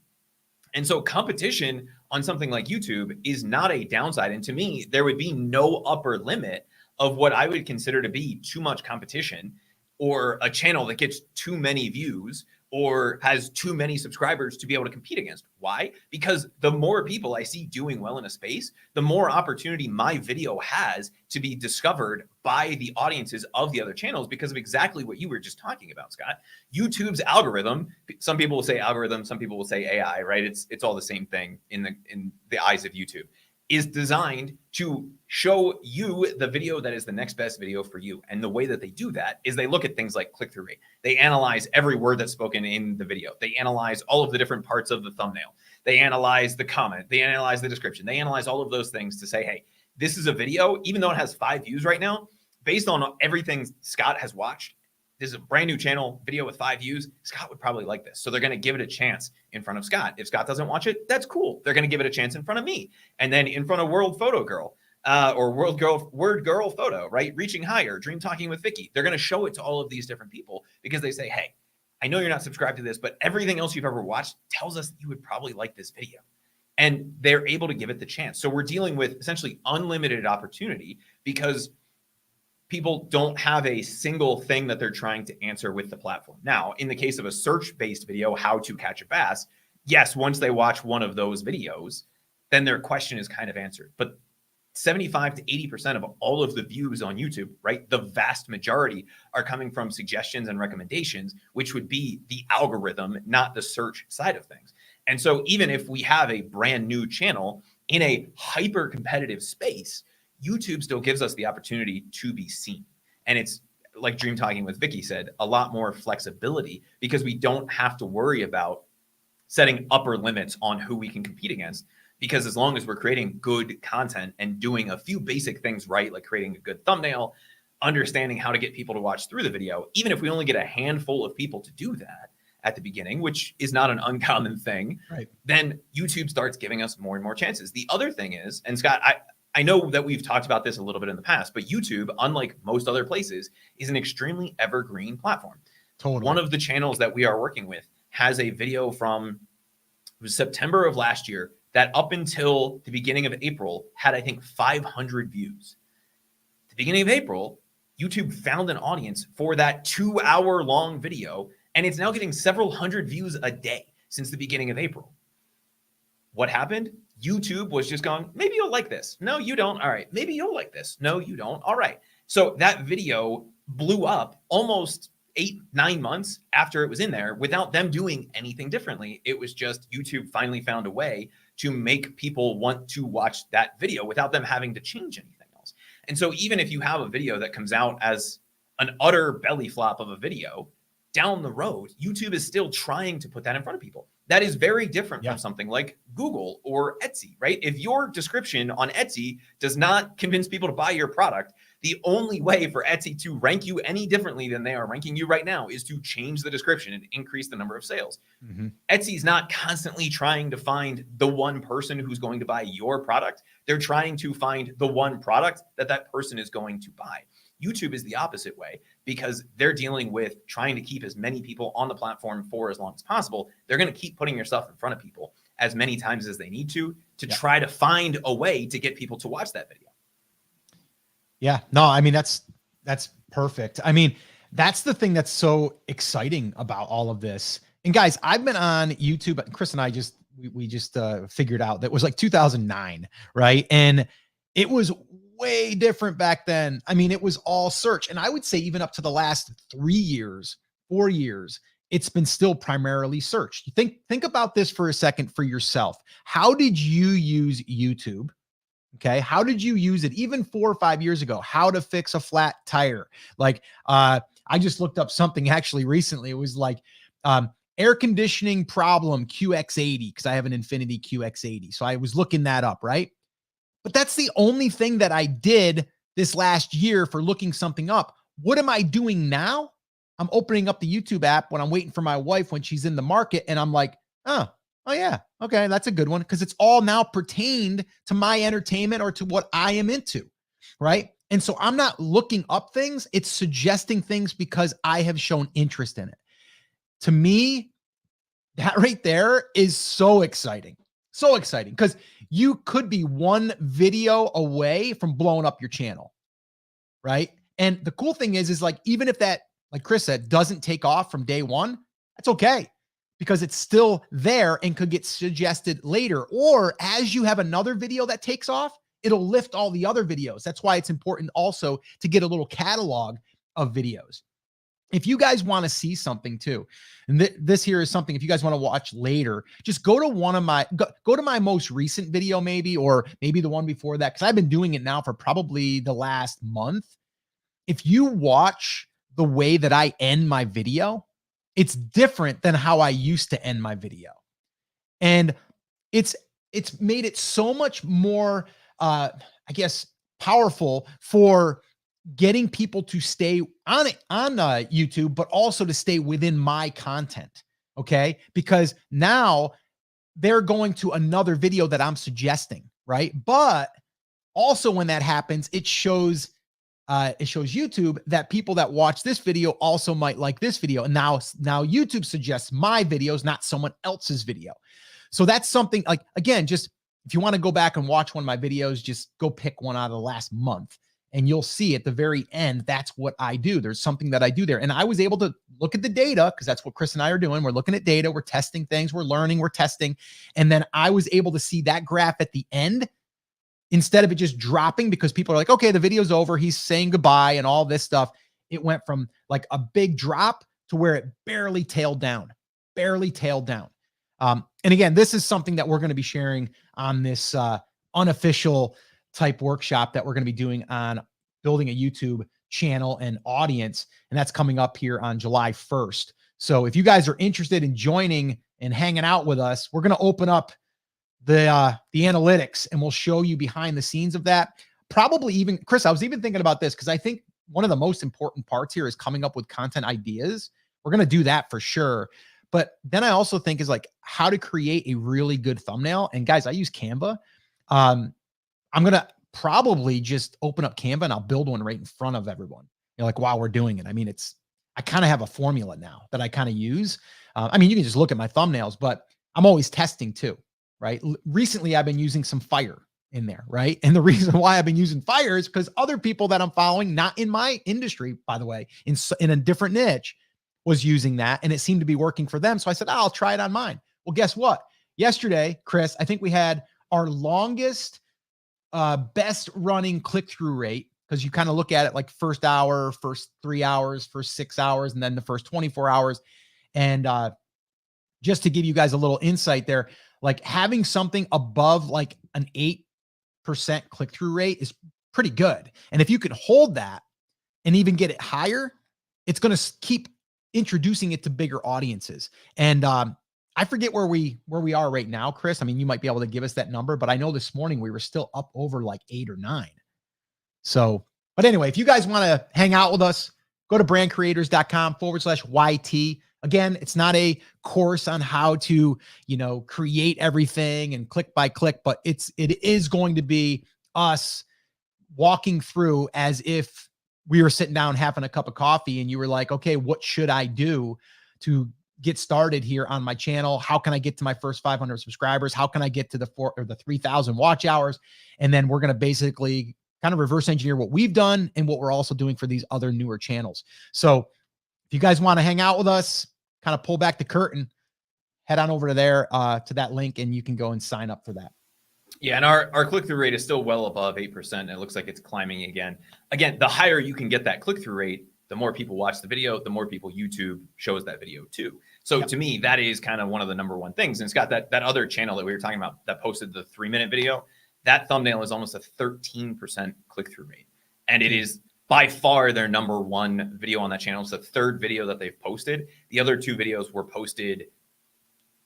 And so competition on something like YouTube is not a downside. And to me, there would be no upper limit of what I would consider to be too much competition, or a channel that gets too many views or has too many subscribers to be able to compete against. Why? Because the more people I see doing well in a space, the more opportunity my video has to be discovered by the audiences of the other channels, because of exactly what you were just talking about, Scott. YouTube's algorithm, some people will say algorithm, some people will say AI, right? It's all the same thing in the eyes of YouTube, is designed to show you the video that is the next best video for you. And the way that they do that is they look at things like click-through rate. They analyze every word that's spoken in the video. They analyze all of the different parts of the thumbnail. They analyze the comment. They analyze the description. They analyze all of those things to say, hey, this is a video, even though it has 5 views right now, based on everything Scott has watched, this is a brand new channel, video with 5 views. Scott would probably like this. So they're going to give it a chance in front of Scott. If Scott doesn't watch it, that's cool. They're going to give it a chance in front of me. And then in front of World Photo Girl, or Word Girl Photo, right? Reaching Higher, Dream Talking with Vicky. They're going to show it to all of these different people because they say, hey, I know you're not subscribed to this, but everything else you've ever watched tells us that you would probably like this video. And they're able to give it the chance. So we're dealing with essentially unlimited opportunity because people don't have a single thing that they're trying to answer with the platform. Now, in the case of a search-based video, how to catch a bass, yes, once they watch one of those videos, then their question is kind of answered. But 75 to 80% of all of the views on YouTube, right? The vast majority are coming from suggestions and recommendations, which would be the algorithm, not the search side of things. And so even if we have a brand new channel in a hyper competitive space, YouTube still gives us the opportunity to be seen. And it's like Dream Talking with Vicky said, a lot more flexibility because we don't have to worry about setting upper limits on who we can compete against. Because as long as we're creating good content and doing a few basic things right, like creating a good thumbnail, understanding how to get people to watch through the video, even if we only get a handful of people to do that at the beginning, which is not an uncommon thing, right, then YouTube starts giving us more and more chances. The other thing is, and Scott, I know that we've talked about this a little bit in the past, but YouTube, unlike most other places, is an extremely evergreen platform. Totally. One of the channels that we are working with has a video from September of last year that up until the beginning of April had, I think, 500 views. At the beginning of April, YouTube found an audience for that 2-hour-long video, and it's now getting several hundred views a day since the beginning of April. What happened? YouTube was just going, maybe you'll like this. No, you don't. All right. Maybe you'll like this. No, you don't. All right. So that video blew up almost 8-9 months after it was in there without them doing anything differently. It was just YouTube finally found a way to make people want to watch that video without them having to change anything else. And so even if you have a video that comes out as an utter belly flop of a video, down the road, YouTube is still trying to put that in front of people. That is very different from something like Google or Etsy, right? If your description on Etsy does not convince people to buy your product, The only way for Etsy to rank you any differently than they are ranking you right now is to change the description and increase the number of sales. Etsy's not constantly trying to find the one person who's going to buy your product. They're trying to find the one product that that person is going to buy. YouTube is the opposite way because they're dealing with trying to keep as many people on the platform for as long as possible. They're going to keep putting your stuff in front of people as many times as they need to try to find a way to get people to watch that video. Yeah, no, I mean, that's perfect. I mean, that's the thing that's so exciting about all of this. And guys, I've been on YouTube. Chris and I we just figured out that it was like 2009, right? And it was way different back then. I mean, it was all search. And I would say even up to the last 3 years, 4 years, it's been still primarily search. You think about this for a second for yourself. How did you use YouTube? Okay. How did you use it even 4 or 5 years ago? How to fix a flat tire. Like, I just looked up something actually recently. It was like, air conditioning problem QX80, because I have an Infinity QX80. So I was looking that up, right? But that's the only thing that I did this last year for looking something up. What am I doing now? I'm opening up the YouTube app when I'm waiting for my wife when she's in the market, and I'm like, oh yeah, okay, that's a good one, because it's all now pertained to my entertainment or to what I am into, right? And so I'm not looking up things. It's suggesting things because I have shown interest in it. To me, that right there is so exciting. So exciting, because you could be one video away from blowing up your channel, right? And the cool thing is like, even if that, like Chris said, doesn't take off from day one, that's okay, because it's still there and could get suggested later. Or as you have another video that takes off, it'll lift all the other videos. That's why it's important also to get a little catalog of videos. If you guys want to see something too, and this here is something, if you guys want to watch later, just go to one of my, go to my most recent video maybe, or maybe the one before that, because I've been doing it now for probably the last month. If you watch the way that I end my video, it's different than how I used to end my video. And it's made it so much more, I guess, powerful for getting people to stay on it on YouTube, but also to stay within my content. Okay. Because now they're going to another video that I'm suggesting. Right. But also when that happens, it shows YouTube that people that watch this video also might like this video. And now YouTube suggests my videos, not someone else's video. So that's something, like, again, just if you want to go back and watch one of my videos, just go pick one out of the last month. And you'll see at the very end, that's what I do. There's something that I do there. And I was able to look at the data, because that's what Chris and I are doing. We're looking at data, we're testing things, we're learning, we're testing. And then I was able to see that graph at the end, instead of it just dropping, because people are like, okay, the video's over, he's saying goodbye and all this stuff. It went from like a big drop to where it barely tailed down. And again, this is something that we're going to be sharing on this unofficial type workshop that we're going to be doing on building a YouTube channel and audience. And that's coming up here on July 1st. So if you guys are interested in joining and hanging out with us, we're going to open up the analytics, and we'll show you behind the scenes of that. Probably even, Chris, I was even thinking about this, because I think one of the most important parts here is coming up with content ideas. We're going to do that for sure. But then I also think is like how to create a really good thumbnail. And guys, I use Canva. I'm going to probably just open up Canva and I'll build one right in front of everyone, like while we're doing it. I mean, I kind of have a formula now that I kind of use. I mean, you can just look at my thumbnails, but I'm always testing too, right? Recently, I've been using some fire in there, right? And the reason why I've been using fire is because other people that I'm following, not in my industry, by the way, in a different niche, was using that, and it seemed to be working for them. So I said, I'll try it on mine. Well, guess what? Yesterday, Chris, I think we had our longest, best running click-through rate, because you kind of look at it like first hour, first 3 hours, first 6 hours, and then the first 24 hours. And just to give you guys a little insight there, like having something above like an 8% click-through rate is pretty good. And if you could hold that and even get it higher, it's going to keep introducing it to bigger audiences. And I forget where we are right now, Chris. I mean, you might be able to give us that number, but I know this morning we were still up over like 8 or 9. So But anyway, if you guys want to hang out with us, go to brandcreators.com/YT. Again, it's not a course on how to, create everything and click by click, but it is going to be us walking through as if we were sitting down having a cup of coffee and you were like, okay, what should I do to get started here on my channel? How can I get to my first 500 subscribers? How can I get to the 3,000 watch hours? And then we're going to basically kind of reverse engineer what we've done and what we're also doing for these other newer channels. So if you guys want to hang out with us, kind of pull back the curtain, head on over to there, to that link, and you can go and sign up for that. Yeah, and our click-through rate is still well above 8%. And it looks like it's climbing again. Again, the higher you can get that click-through rate, the more people watch the video, the more people YouTube shows that video to. So to me, that is kind of one of the number one things. And it's got that other channel that we were talking about that posted the 3-minute video. That thumbnail is almost a 13% click-through rate. And it is by far their number one video on that channel. It's the third video that they've posted. The other 2 videos were posted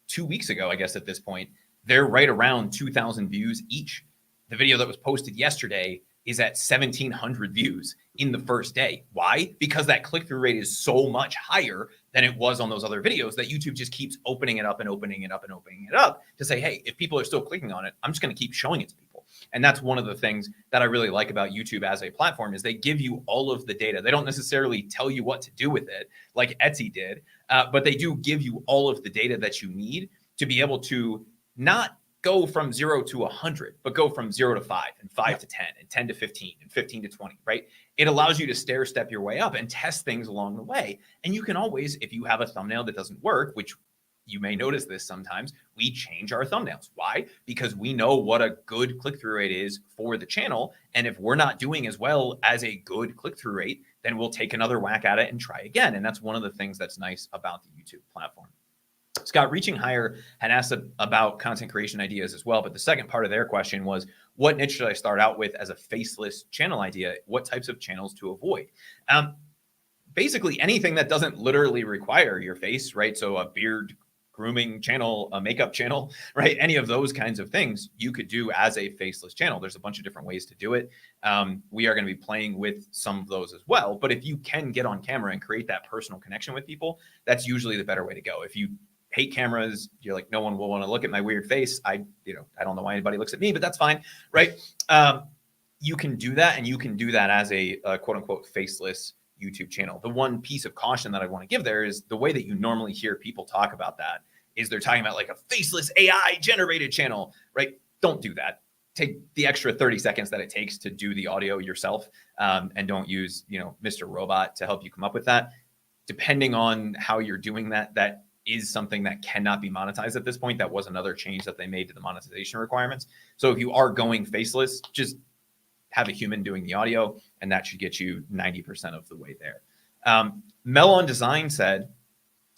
2 weeks ago, I guess, at this point. They're right around 2,000 views each. The video that was posted yesterday is at 1,700 views in the first day. Why? Because that click-through rate is so much higher than it was on those other videos that YouTube just keeps opening it up and opening it up and opening it up to say, hey, if people are still clicking on it, I'm just going to keep showing it to people. And that's one of the things that I really like about YouTube as a platform is they give you all of the data. They don't necessarily tell you what to do with it like Etsy did, but they do give you all of the data that you need to be able to not go from 0 to 100, but go from 0 to 5 and 5 to 10 and 10 to 15 and 15 to 20, right? It allows you to stair step your way up and test things along the way. And you can always, if you have a thumbnail that doesn't work, which you may notice this sometimes, we change our thumbnails. Why? Because we know what a good click-through rate is for the channel. And if we're not doing as well as a good click-through rate, then we'll take another whack at it and try again. And that's one of the things that's nice about the YouTube platform. Scott, Reaching Higher had asked about content creation ideas as well, but the second part of their question was, what niche should I start out with as a faceless channel idea? What types of channels to avoid? Basically anything that doesn't literally require your face, right? So a beard grooming channel, a makeup channel, right? Any of those kinds of things you could do as a faceless channel. There's a bunch of different ways to do it. We are going to be playing with some of those as well. But if you can get on camera and create that personal connection with people, that's usually the better way to go. If you hate cameras, you're like, no one will want to look at my weird face. I don't know why anybody looks at me, but that's fine, right? You can do that, and you can do that as a quote unquote faceless YouTube channel. The one piece of caution that I want to give there is the way that you normally hear people talk about that is they're talking about like a faceless AI generated channel, right? Don't do that. Take the extra 30 seconds that it takes to do the audio yourself, and don't use, Mr. Robot to help you come up with that. Depending on how you're doing that, that is something that cannot be monetized at this point. That was another change that they made to the monetization requirements. So if you are going faceless, just have a human doing the audio, and that should get you 90% of the way there. Melon Design said,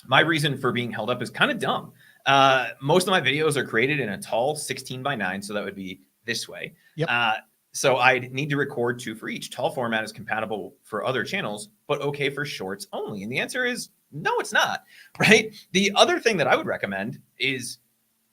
my reason for being held up is kind of dumb. Most of my videos are created in a tall 16:9, so that would be this way. Yep. So I'd need to record 2 for each. Tall format is compatible for other channels, but okay for shorts only. And the answer is no, it's not, right? The other thing that I would recommend is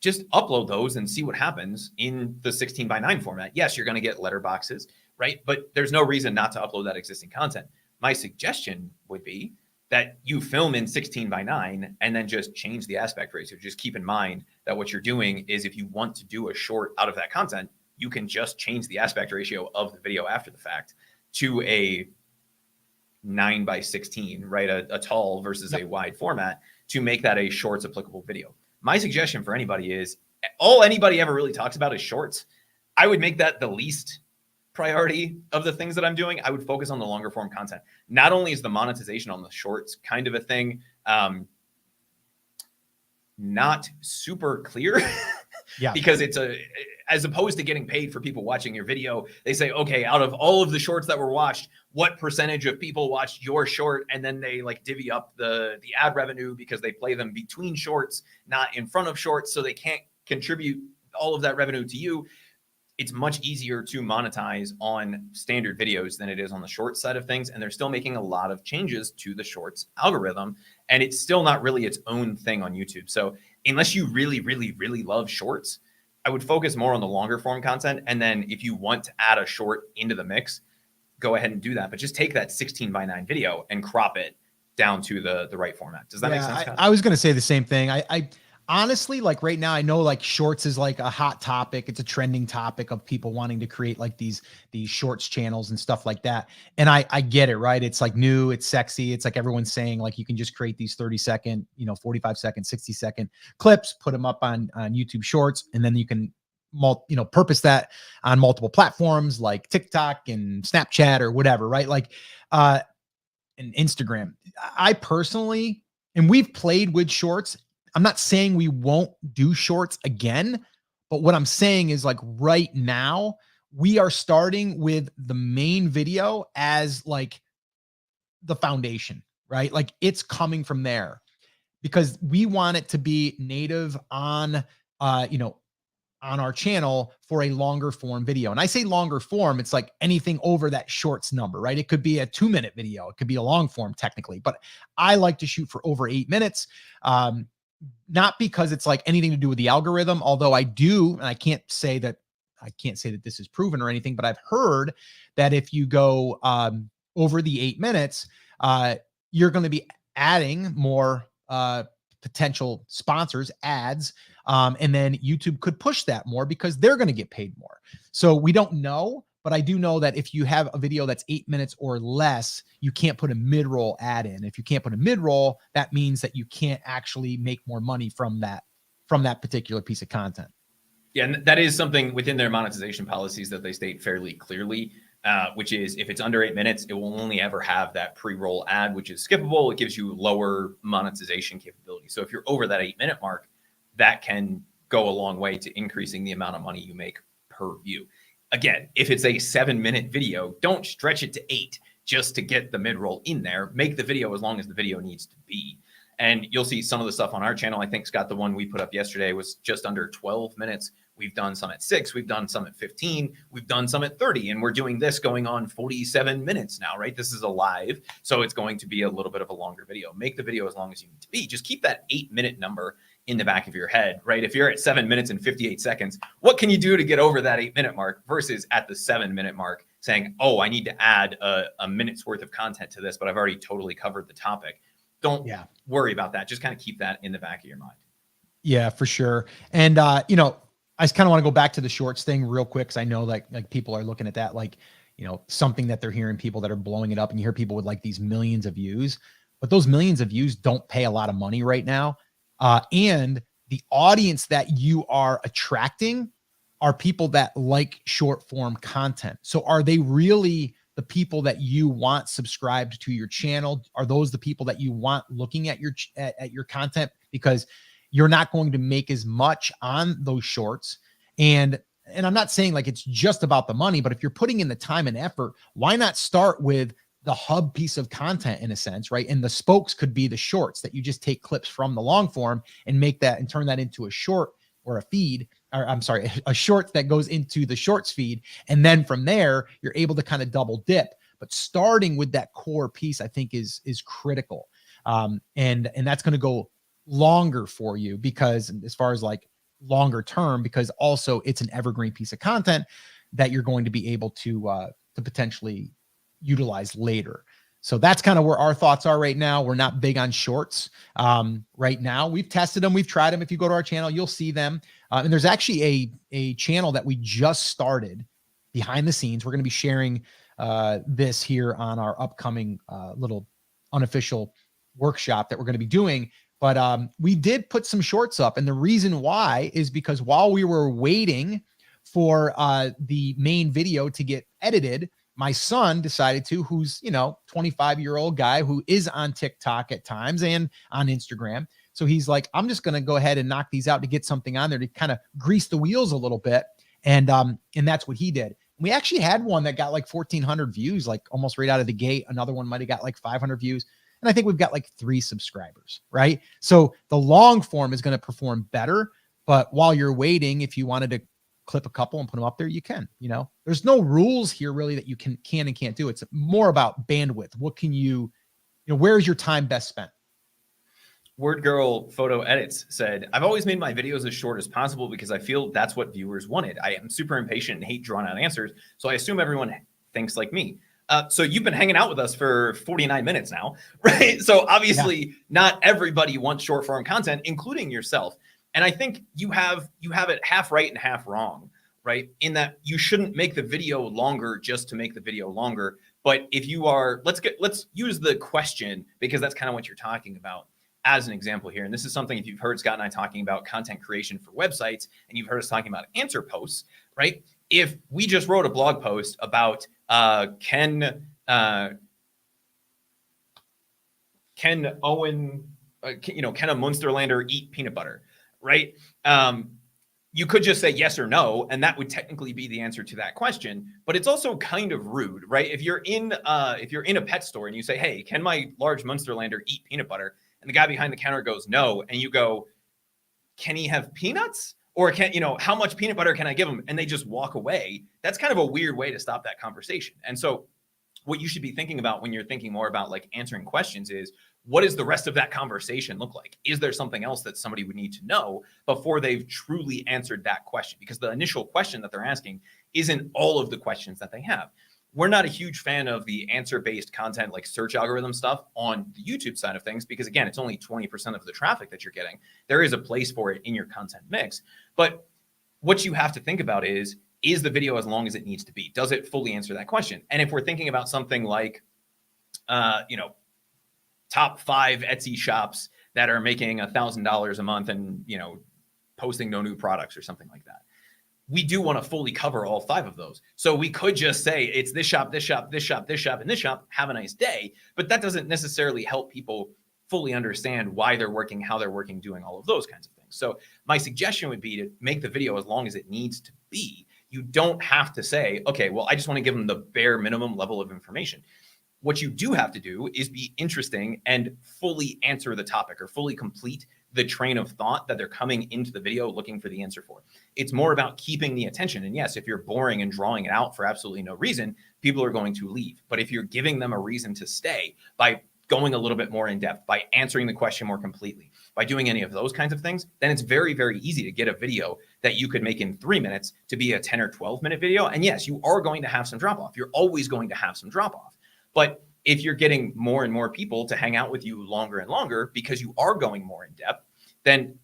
just upload those and see what happens in the 16:9 format. Yes, you're going to get letterboxes, right? But there's no reason not to upload that existing content. My suggestion would be that you film in 16:9 and then just change the aspect ratio. Just keep in mind that what you're doing is if you want to do a short out of that content, you can just change the aspect ratio of the video after the fact to a 9:16, right? A tall versus a wide format to make that a shorts applicable video. My suggestion for anybody is all anybody ever really talks about is shorts. I would make that the least priority of the things that I'm doing. I would focus on the longer form content. Not only is the monetization on the shorts kind of a thing, not super clear because it's as opposed to getting paid for people watching your video, they say, okay, out of all of the shorts that were watched, what percentage of people watched your short? And then they like divvy up the ad revenue because they play them between shorts, not in front of shorts. So they can't contribute all of that revenue to you. It's much easier to monetize on standard videos than it is on the short side of things. And they're still making a lot of changes to the shorts algorithm. And it's still not really its own thing on YouTube. So unless you really, really, really love shorts, I would focus more on the longer form content. And then if you want to add a short into the mix, go ahead and do that. But just take that 16:9 video and crop it down to the right format. Does that make sense? I was going to say the same thing. I honestly, like right now, I know like shorts is like a hot topic. It's a trending topic of people wanting to create like these shorts channels and stuff like that. And I get it, right? It's like new, it's sexy. It's like everyone's saying like you can just create these 30-second, 45-second, 60-second clips, put them up on YouTube Shorts, and then you can purpose that on multiple platforms like TikTok and Snapchat or whatever, right? Like and Instagram. I personally, and we've played with shorts. I'm not saying we won't do shorts again, but what I'm saying is like right now, we are starting with the main video as like the foundation, right? Like it's coming from there because we want it to be native on, on our channel for a longer form video. And I say longer form, it's like anything over that shorts number, right? It could be a 2-minute video. It could be a long form technically, but I like to shoot for over 8 minutes. Not because it's like anything to do with the algorithm, although I do, and I can't say that this is proven or anything, but I've heard that if you go over the 8 minutes, you're going to be adding more potential sponsors, ads, and then YouTube could push that more because they're going to get paid more. So we don't know, but I do know that if you have a video that's 8 minutes or less, you can't put a mid-roll ad in. If you can't put a mid-roll, that means that you can't actually make more money from that particular piece of content. Yeah, and that is something within their monetization policies that they state fairly clearly, which is if it's under 8 minutes, it will only ever have that pre-roll ad, which is skippable. It gives you lower monetization capability. So if you're over that 8-minute mark, that can go a long way to increasing the amount of money you make per view. Again, if it's a 7-minute video, don't stretch it to 8 just to get the mid-roll in there. Make the video as long as the video needs to be. And you'll see some of the stuff on our channel. I think, Scott, the one we put up yesterday was just under 12 minutes. We've done some at 6. We've done some at 15. We've done some at 30. And we're doing this going on 47 minutes now, right? This is a live. So it's going to be a little bit of a longer video. Make the video as long as you need to be. Just keep that 8-minute number in the back of your head, right? If you're at 7 minutes and 58 seconds, what can you do to get over that 8-minute mark versus at the 7-minute mark saying, oh, I need to add a minute's worth of content to this, but I've already totally covered the topic. Don't worry about that. Just kind of keep that in the back of your mind. Yeah, for sure. And, I just kind of want to go back to the shorts thing real quick. Cause I know like people are looking at that, like, something that they're hearing people that are blowing it up, and you hear people with like these millions of views, but those millions of views don't pay a lot of money right now. And the audience that you are attracting are people that like short form content. So are they really the people that you want subscribed to your channel? Are those the people that you want looking at your content? Because you're not going to make as much on those shorts. And I'm not saying like it's just about the money, but if you're putting in the time and effort, why not start with the hub piece of content in a sense, right? And the spokes could be the shorts that you just take clips from the long form and make that and turn that into a short or a feed, or I'm sorry, a short that goes into the shorts feed. And then from there, you're able to kind of double dip. But starting with that core piece, I think is critical. And that's going to go longer for you, because as far as like longer term, because also it's an evergreen piece of content that you're going to be able to potentially utilize later. So that's kind of where our thoughts are right now. We're not big on shorts right now. We've tested them. We've tried them. If you go to our channel, you'll see them. And there's actually a channel that we just started behind the scenes. We're going to be sharing this here on our upcoming little unofficial workshop that we're going to be doing. But we did put some shorts up. And the reason why is because while we were waiting for the main video to get edited, my son decided to, who's, 25-year-old guy who is on TikTok at times and on Instagram. So he's like, I'm just going to go ahead and knock these out to get something on there to kind of grease the wheels a little bit. And that's what he did. We actually had one that got like 1,400 views, like almost right out of the gate. Another one might've got like 500 views. And I think we've got like 3 subscribers, right? So the long form is going to perform better. But while you're waiting, if you wanted to clip a couple and put them up there, you can. There's no rules here really that you can and can't do. It's more about bandwidth. What can you where is your time best spent? Word Girl Photo Edits said, I've always made my videos as short as possible because I feel that's what viewers wanted. I am super impatient and hate drawn out answers, so I assume everyone thinks like me. So you've been hanging out with us for 49 minutes now, right? So obviously not everybody wants short form content, including yourself. And I think you have it half right and half wrong, right? In that you shouldn't make the video longer just to make the video longer. But if you are, let's use the question, because that's kind of what you're talking about, as an example here. And this is something, if you've heard Scott and I talking about content creation for websites, and you've heard us talking about answer posts, right? If we just wrote a blog post about can a Munsterlander eat peanut butter, right? You could just say yes or no, and that would technically be the answer to that question. But it's also kind of rude, right? If you're in a pet store and you say, "Hey, can my large Munsterlander eat peanut butter?" and the guy behind the counter goes no, and you go, "Can he have peanuts? Or how much peanut butter can I give him?" And they just walk away. That's kind of a weird way to stop that conversation. And so what you should be thinking about when you're thinking more about like answering questions is, what does the rest of that conversation look like? Is there something else that somebody would need to know before they've truly answered that question? Because the initial question that they're asking isn't all of the questions that they have. We're not a huge fan of the answer-based content, like search algorithm stuff on the YouTube side of things, because again, it's only 20% of the traffic that you're getting. There is a place for it in your content mix. But what you have to think about is the video as long as it needs to be? Does it fully answer that question? And if we're thinking about something like, top 5 Etsy shops that are making $1,000 a month and, posting no new products or something like that, we do want to fully cover all 5 of those. So we could just say it's this shop, this shop, this shop, this shop, and this shop. Have a nice day. But that doesn't necessarily help people fully understand why they're working, how they're working, doing all of those kinds of things. So my suggestion would be to make the video as long as it needs to be. You don't have to say, okay, well, I just want to give them the bare minimum level of information. What you do have to do is be interesting and fully answer the topic, or fully complete the train of thought that they're coming into the video looking for the answer for. It's more about keeping the attention. And yes, if you're boring and drawing it out for absolutely no reason, people are going to leave. But if you're giving them a reason to stay by going a little bit more in depth, by answering the question more completely, by doing any of those kinds of things, then it's very, very easy to get a video that you could make in 3 minutes to be a 10 or 12 minute video. And yes, you are going to have some drop off. You're always going to have some drop off. But if you're getting more and more people to hang out with you longer and longer because you are going more in depth, then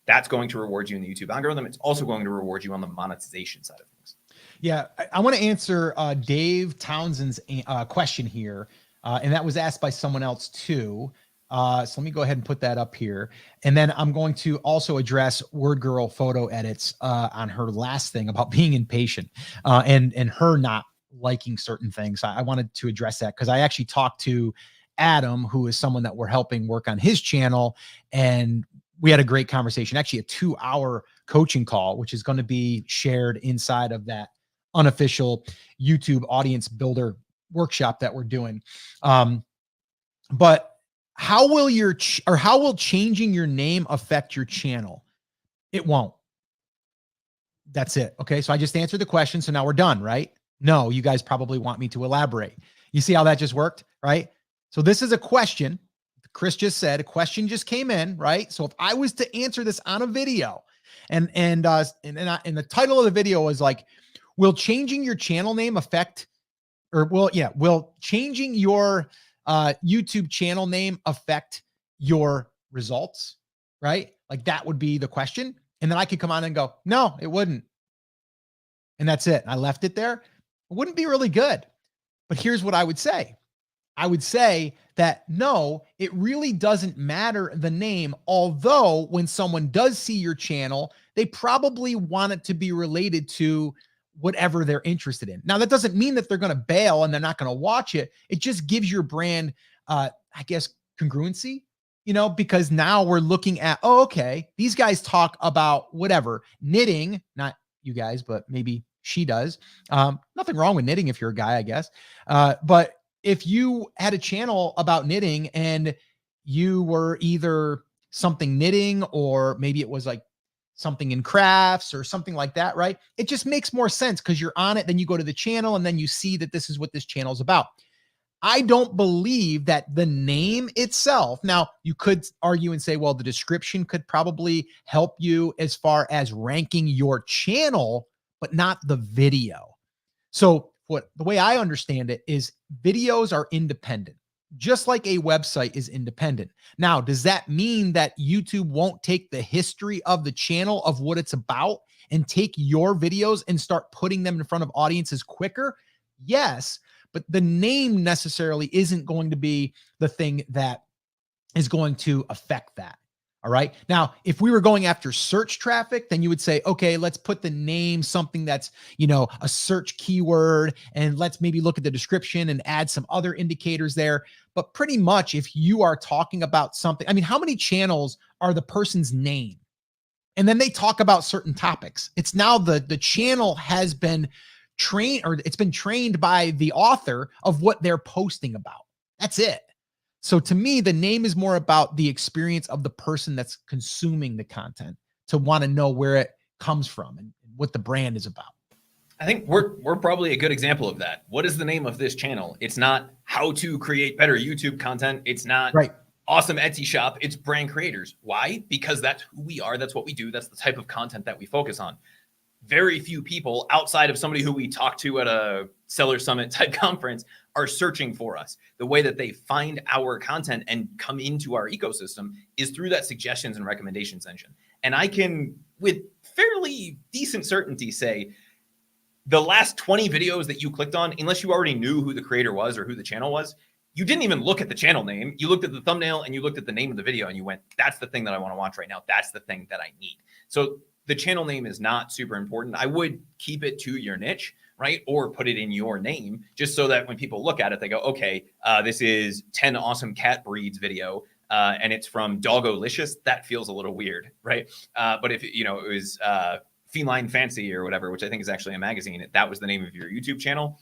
that's going to reward you in the YouTube algorithm. It's also going to reward you on the monetization side of things. Yeah, I want to answer Dave Townsend's question here. And that was asked by someone else too. So let me go ahead and put that up here. And then I'm going to also address Word Girl photo edits on her last thing about being impatient and her not liking certain things. I wanted to address that because I actually talked to Adam, who is someone that we're helping work on his channel. And we had a great conversation, actually a 2-hour coaching call, which is going to be shared inside of that unofficial YouTube audience builder workshop that we're doing. But how will changing your name affect your channel? It won't. That's it. Okay. So I just answered the question. So now we're done, right? No, you guys probably want me to elaborate. You see how that just worked, right? So this is a question. Chris just said a question just came in, right? So if I was to answer this on a video and the title of the video was like, will changing your channel name affect, or will changing your YouTube channel name affect your results, right? Like that would be the question. And then I could come on and go, no, it wouldn't. And that's it. I left it there. It wouldn't be really good. But here's what I would say. I would say that no, it really doesn't matter the name. Although when someone does see your channel, they probably want it to be related to whatever they're interested in. Now, that doesn't mean that they're going to bail and they're not going to watch it. It just gives your brand, I guess, congruency, because now we're looking at, oh, okay, these guys talk about whatever, knitting, not you guys, but maybe she does. Nothing wrong with knitting if you're a guy, I guess. But if you had a channel about knitting and you were either something knitting or maybe it was like something in crafts or something like that, right? It just makes more sense because you're on it. Then you go to the channel and then you see that this is what this channel is about. I don't believe that the name itself, now you could argue and say, well, the description could probably help you as far as ranking your channel, but not the video. So the way I understand it is videos are independent, just like a website is independent. Now, does that mean that YouTube won't take the history of the channel of what it's about and take your videos and start putting them in front of audiences quicker? Yes, but the name necessarily isn't going to be the thing that is going to affect that. All right. Now, if we were going after search traffic, then you would say, okay, let's put the name, something that's, a search keyword, and let's maybe look at the description and add some other indicators there. But pretty much if you are talking about something, I mean, how many channels are the person's name? And then they talk about certain topics. It's now the channel has been trained, or it's been trained by the author of what they're posting about. That's it. So to me, the name is more about the experience of the person that's consuming the content, to want to know where it comes from and what the brand is about. I think we're probably a good example of that. What is the name of this channel? It's not how to create better YouTube content. It's not awesome Etsy shop. It's brand creators. Why? Because that's who we are. That's what we do. That's the type of content that we focus on. Very few people outside of somebody who we talk to at a Seller Summit type conference are searching for us. The way that they find our content and come into our ecosystem is through that suggestions and recommendations engine. And I can, with fairly decent certainty, say the last 20 videos that you clicked on, unless you already knew who the creator was or who the channel was, you didn't even look at the channel name. You looked at the thumbnail and you looked at the name of the video and you went, that's the thing that I want to watch right now. That's the thing that I need. So the channel name is not super important. I would keep it to your niche, right? Or put it in your name, just so that when people look at it, they go, okay, this is 10 awesome cat breeds video, and it's from Doggolicious. That feels a little weird, right? But if, it was Feline Fancy or whatever, which I think is actually a magazine, if that was the name of your YouTube channel,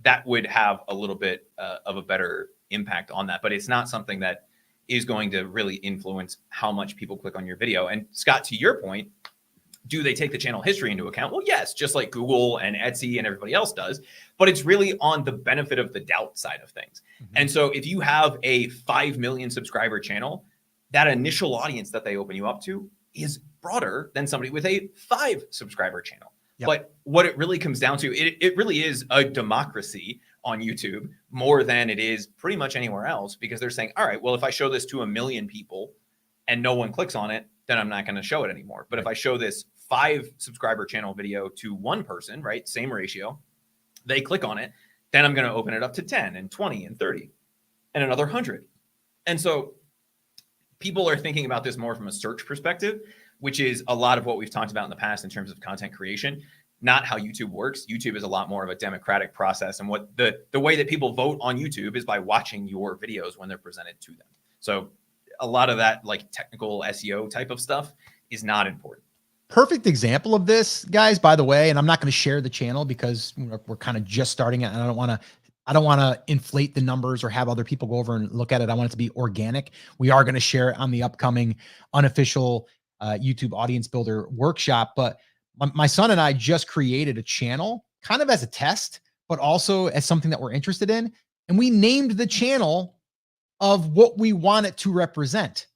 that would have a little bit of a better impact on that. But it's not something that is going to really influence how much people click on your video. And Scott, to your point, do they take the channel history into account? Well, yes, just like Google and Etsy and everybody else does, but it's really on the benefit of the doubt side of things. Mm-hmm. And so if you have a 5 million subscriber channel, that initial audience that they open you up to is broader than somebody with a 5 subscriber channel. Yep. But what it really comes down to, it really is a democracy on YouTube more than it is pretty much anywhere else, because they're saying, all right, well, if I show this to 1 million people and no one clicks on it, then I'm not going to show it anymore. But if I show this 5 subscriber channel video to 1 person, right, same ratio, they click on it, then I'm going to open it up to 10 and 20 and 30 and another 100. And so people are thinking about this more from a search perspective, which is a lot of what we've talked about in the past in terms of content creation, not how YouTube works. YouTube is a lot more of a democratic process. And what the way that people vote on YouTube is by watching your videos when they're presented to them. So a lot of that like technical SEO type of stuff is not important. Perfect example of this, guys, by the way, and I'm not going to share the channel because we're kind of just starting it, and I don't want to inflate the numbers or have other people go over and look at it. I want it to be organic. We are going to share it on the upcoming unofficial YouTube audience builder workshop. But my son and I just created a channel kind of as a test, but also as something that we're interested in. And we named the channel of what we want it to represent,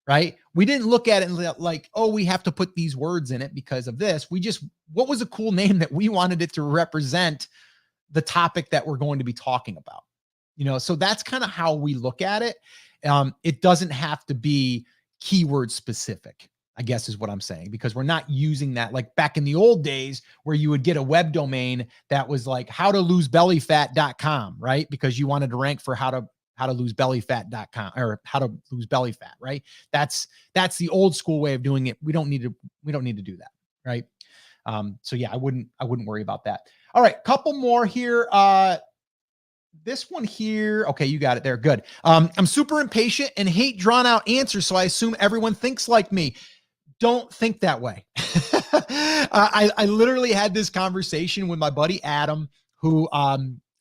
right? We didn't look at it like, oh, we have to put these words in it because of this. What was a cool name that we wanted it to represent the topic that we're going to be talking about? So that's kind of how we look at it. It doesn't have to be keyword specific, I guess is what I'm saying, because we're not using that like back in the old days where you would get a web domain that was like howtolosebellyfat.com, right? Because you wanted to rank for how to lose bellyfat.com or how to lose belly fat, right? That's the old school way of doing it. We don't need to do that, right? So yeah, I wouldn't worry about that. All right, couple more here. This one here. Okay, you got it there. Good. I'm super impatient and hate drawn out answers, so I assume everyone thinks like me. Don't think that way. I literally had this conversation with my buddy Adam, who,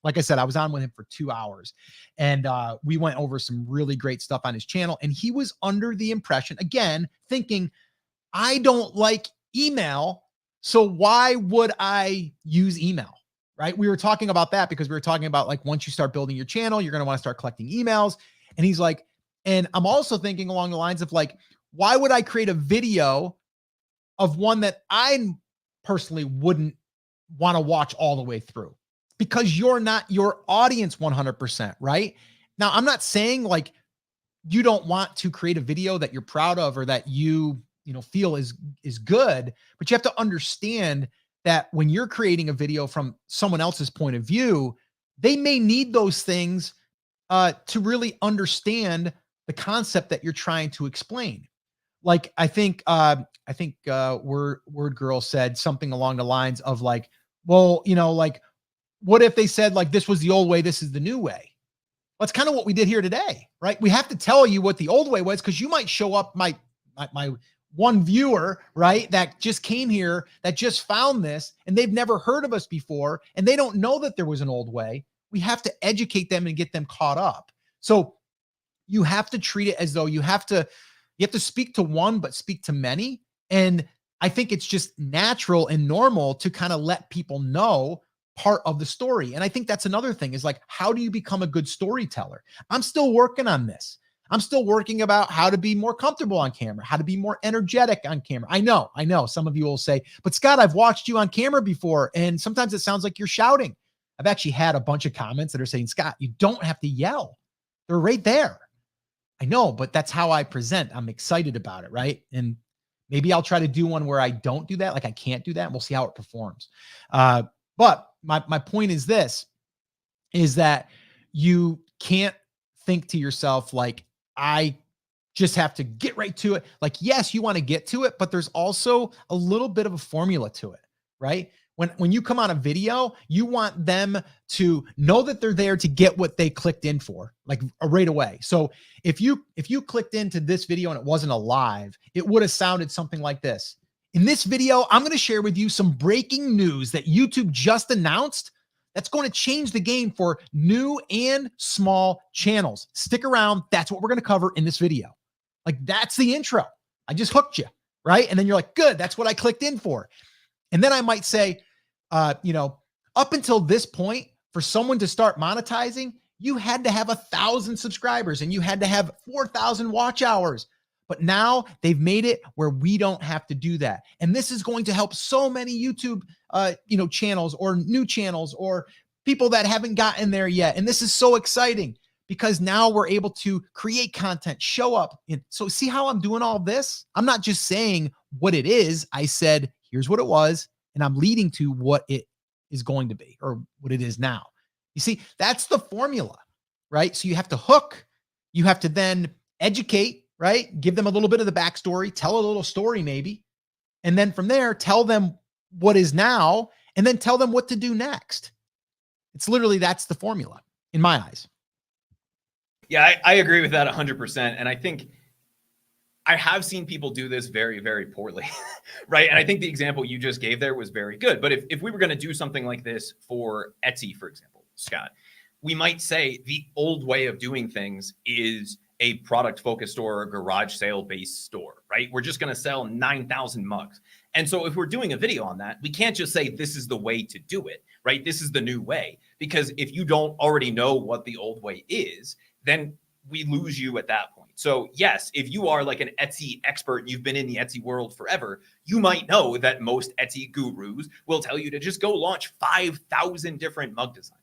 like I said, I was on with him for 2 hours, and we went over some really great stuff on his channel. And he was under the impression, again, thinking, I don't like email, so why would I use email? Right? We were talking about that because we were talking about like, once you start building your channel, you're going to want to start collecting emails. And he's like, and I'm also thinking along the lines of like, why would I create a video of one that I personally wouldn't want to watch all the way through? because you're not your audience 100%, right? Now, I'm not saying like you don't want to create a video that you're proud of or that you know feel is good, but you have to understand that when you're creating a video from someone else's point of view, they may need those things to really understand the concept that you're trying to explain. Like Word Girl said something along the lines of like, well, you know, like what if they said like this was the old way, this is the new way? Well, that's kind of what we did here today, right? We have to tell you what the old way was because you might show up, my one viewer, right, that just came here, that just found this, and they've never heard of us before, and they don't know that there was an old way. We have to educate them and get them caught up. So you have to treat it as though you have to speak to one, but speak to many. And I think it's just natural and normal to kind of let people know part of the story. And I think that's another thing is like, how do you become a good storyteller? I'm still working on this. I'm still working about how to be more comfortable on camera, how to be more energetic on camera. I know some of you will say, but Scott, I've watched you on camera before, and sometimes it sounds like you're shouting. I've actually had a bunch of comments that are saying, Scott, you don't have to yell. They're right there. I know, but that's how I present. I'm excited about it, right? And maybe I'll try to do one where I don't do that. Like I can't do that. And we'll see how it performs. But my point is this, is that you can't think to yourself like, I just have to get right to it. Like, yes, you want to get to it, but there's also a little bit of a formula to it, right? When you come on a video, you want them to know that they're there to get what they clicked in for, like right away. So if you clicked into this video and it wasn't a live, it would have sounded something like this. In this video, I'm going to share with you some breaking news that YouTube just announced that's going to change the game for new and small channels. Stick around. That's what we're going to cover in this video. Like that's the intro. I just hooked you, right? And then you're like, good, that's what I clicked in for. And then I might say, up until this point, for someone to start monetizing, you had to have 1,000 subscribers and you had to have 4,000 watch hours. But now they've made it where we don't have to do that. And this is going to help so many YouTube, channels or new channels or people that haven't gotten there yet. And this is so exciting because now we're able to create content, show up. So see how I'm doing all this? I'm not just saying what it is. I said, here's what it was. And I'm leading to what it is going to be or what it is now. You see, that's the formula, right? So you have to hook, you have to then educate, right? Give them a little bit of the backstory, tell a little story maybe. And then from there, tell them what is now, and then tell them what to do next. It's literally, that's the formula in my eyes. Yeah, I agree with that 100%. And I think I have seen people do this very, very poorly, right? And I think the example you just gave there was very good. But if we were going to do something like this for Etsy, for example, Scott, we might say the old way of doing things is a product focused store or a garage sale based store, right? We're just going to sell 9,000 mugs. And so if we're doing a video on that, we can't just say this is the way to do it, right? This is the new way. Because if you don't already know what the old way is, then we lose you at that point. So yes, if you are like an Etsy expert and you've been in the Etsy world forever, you might know that most Etsy gurus will tell you to just go launch 5,000 different mug designs.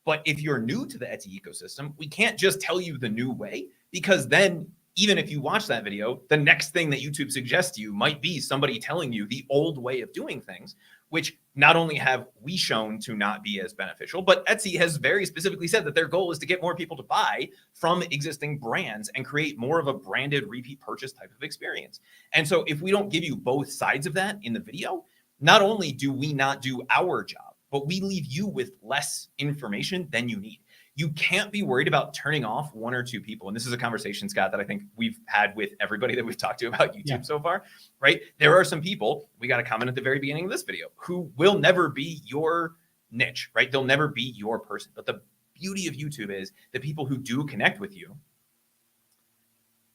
But if you're new to the Etsy ecosystem, we can't just tell you the new way, because then even if you watch that video, the next thing that YouTube suggests to you might be somebody telling you the old way of doing things, which not only have we shown to not be as beneficial, but Etsy has very specifically said that their goal is to get more people to buy from existing brands and create more of a branded repeat purchase type of experience. And so if we don't give you both sides of that in the video, not only do we not do our job, but we leave you with less information than you need. You can't be worried about turning off one or two people. And this is a conversation, Scott, that I think we've had with everybody that we've talked to about YouTube so far, right? There are some people, we got a comment at the very beginning of this video, who will never be your niche, right? They'll never be your person. But the beauty of YouTube is the people who do connect with you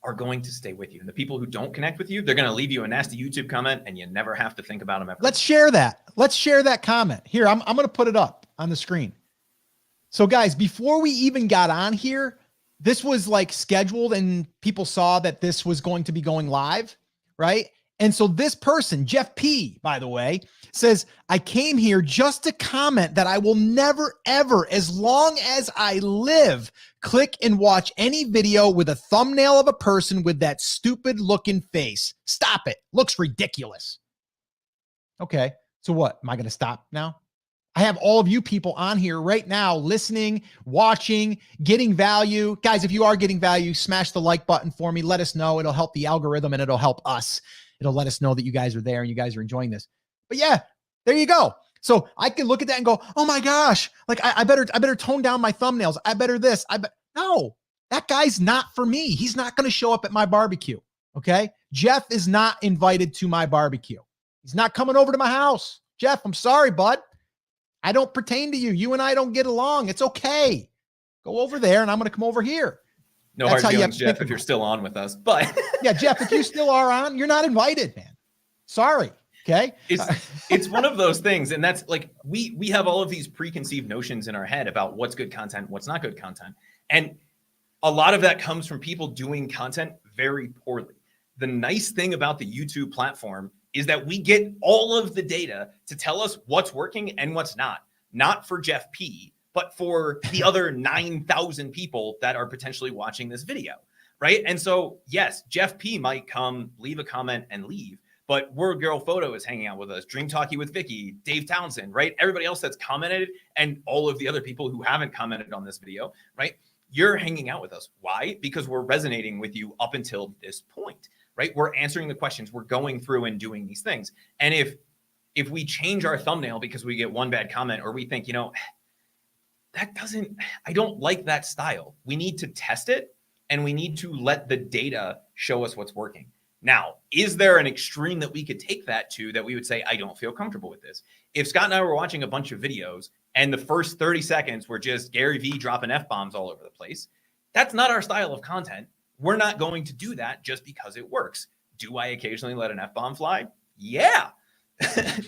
are going to stay with you. And the people who don't connect with you, they're going to leave you a nasty YouTube comment and you never have to think about them ever. Let's share that. Let's share that comment. Here, I'm going to put it up on the screen. So guys, before we even got on here, this was like scheduled and people saw that this was going to be going live, right? And so this person, Jeff P, by the way, says, I came here just to comment that I will never, ever, as long as I live, click and watch any video with a thumbnail of a person with that stupid looking face. Stop it. Looks ridiculous. Okay. So what? Am I going to stop now? I have all of you people on here right now listening, watching, getting value. Guys, if you are getting value, smash the like button for me. Let us know. It'll help the algorithm and it'll help us. It'll let us know that you guys are there and you guys are enjoying this. But yeah, there you go. So I can look at that and go, oh my gosh, like I better tone down my thumbnails. I better this. No, that guy's not for me. He's not going to show up at my barbecue. Okay. Jeff is not invited to my barbecue. He's not coming over to my house. Jeff, I'm sorry, bud. I don't pertain to you. You and I don't get along. It's okay. Go over there and I'm going to come over here. No hard feelings, Jeff, if you're still on with us. But yeah, Jeff, if you still are on, you're not invited, man. Sorry. Okay. It's one of those things. And that's like, we have all of these preconceived notions in our head about what's good content, what's not good content. And a lot of that comes from people doing content very poorly. The nice thing about the YouTube platform is that we get all of the data to tell us what's working and what's not for Jeff P, but for the other 9,000 people that are potentially watching this video, right? And so, yes, Jeff P might come, leave a comment and leave, but Word Girl Photo is hanging out with us, Dream Talkie with Vicky, Dave Townsend, right? Everybody else that's commented and all of the other people who haven't commented on this video, right? You're hanging out with us. Why? Because we're resonating with you up until this point. Right? We're answering the questions. We're going through and doing these things. And if we change our thumbnail because we get one bad comment or we think, you know, I don't like that style. We need to test it and we need to let the data show us what's working. Now, is there an extreme that we could take that to that we would say, I don't feel comfortable with this? If Scott and I were watching a bunch of videos and the first 30 seconds were just Gary Vee dropping F-bombs all over the place, that's not our style of content. We're not going to do that just because it works. Do I occasionally let an F-bomb fly? Yeah.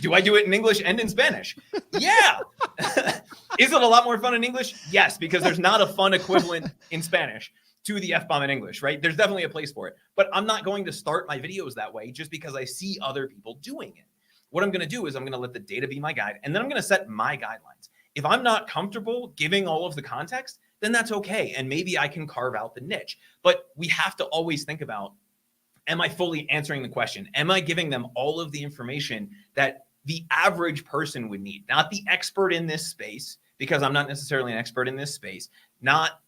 Do I do it in English and in Spanish? Yeah. Is it a lot more fun in English? Yes, because there's not a fun equivalent in Spanish to the F-bomb in English, right? There's definitely a place for it. But I'm not going to start my videos that way just because I see other people doing it. What I'm going to do is I'm going to let the data be my guide, and then I'm going to set my guidelines. If I'm not comfortable giving all of the context, then that's okay. And maybe I can carve out the niche. But we have to always think about, am I fully answering the question? Am I giving them all of the information that the average person would need? Not the expert in this space, because I'm not necessarily an expert in this space, not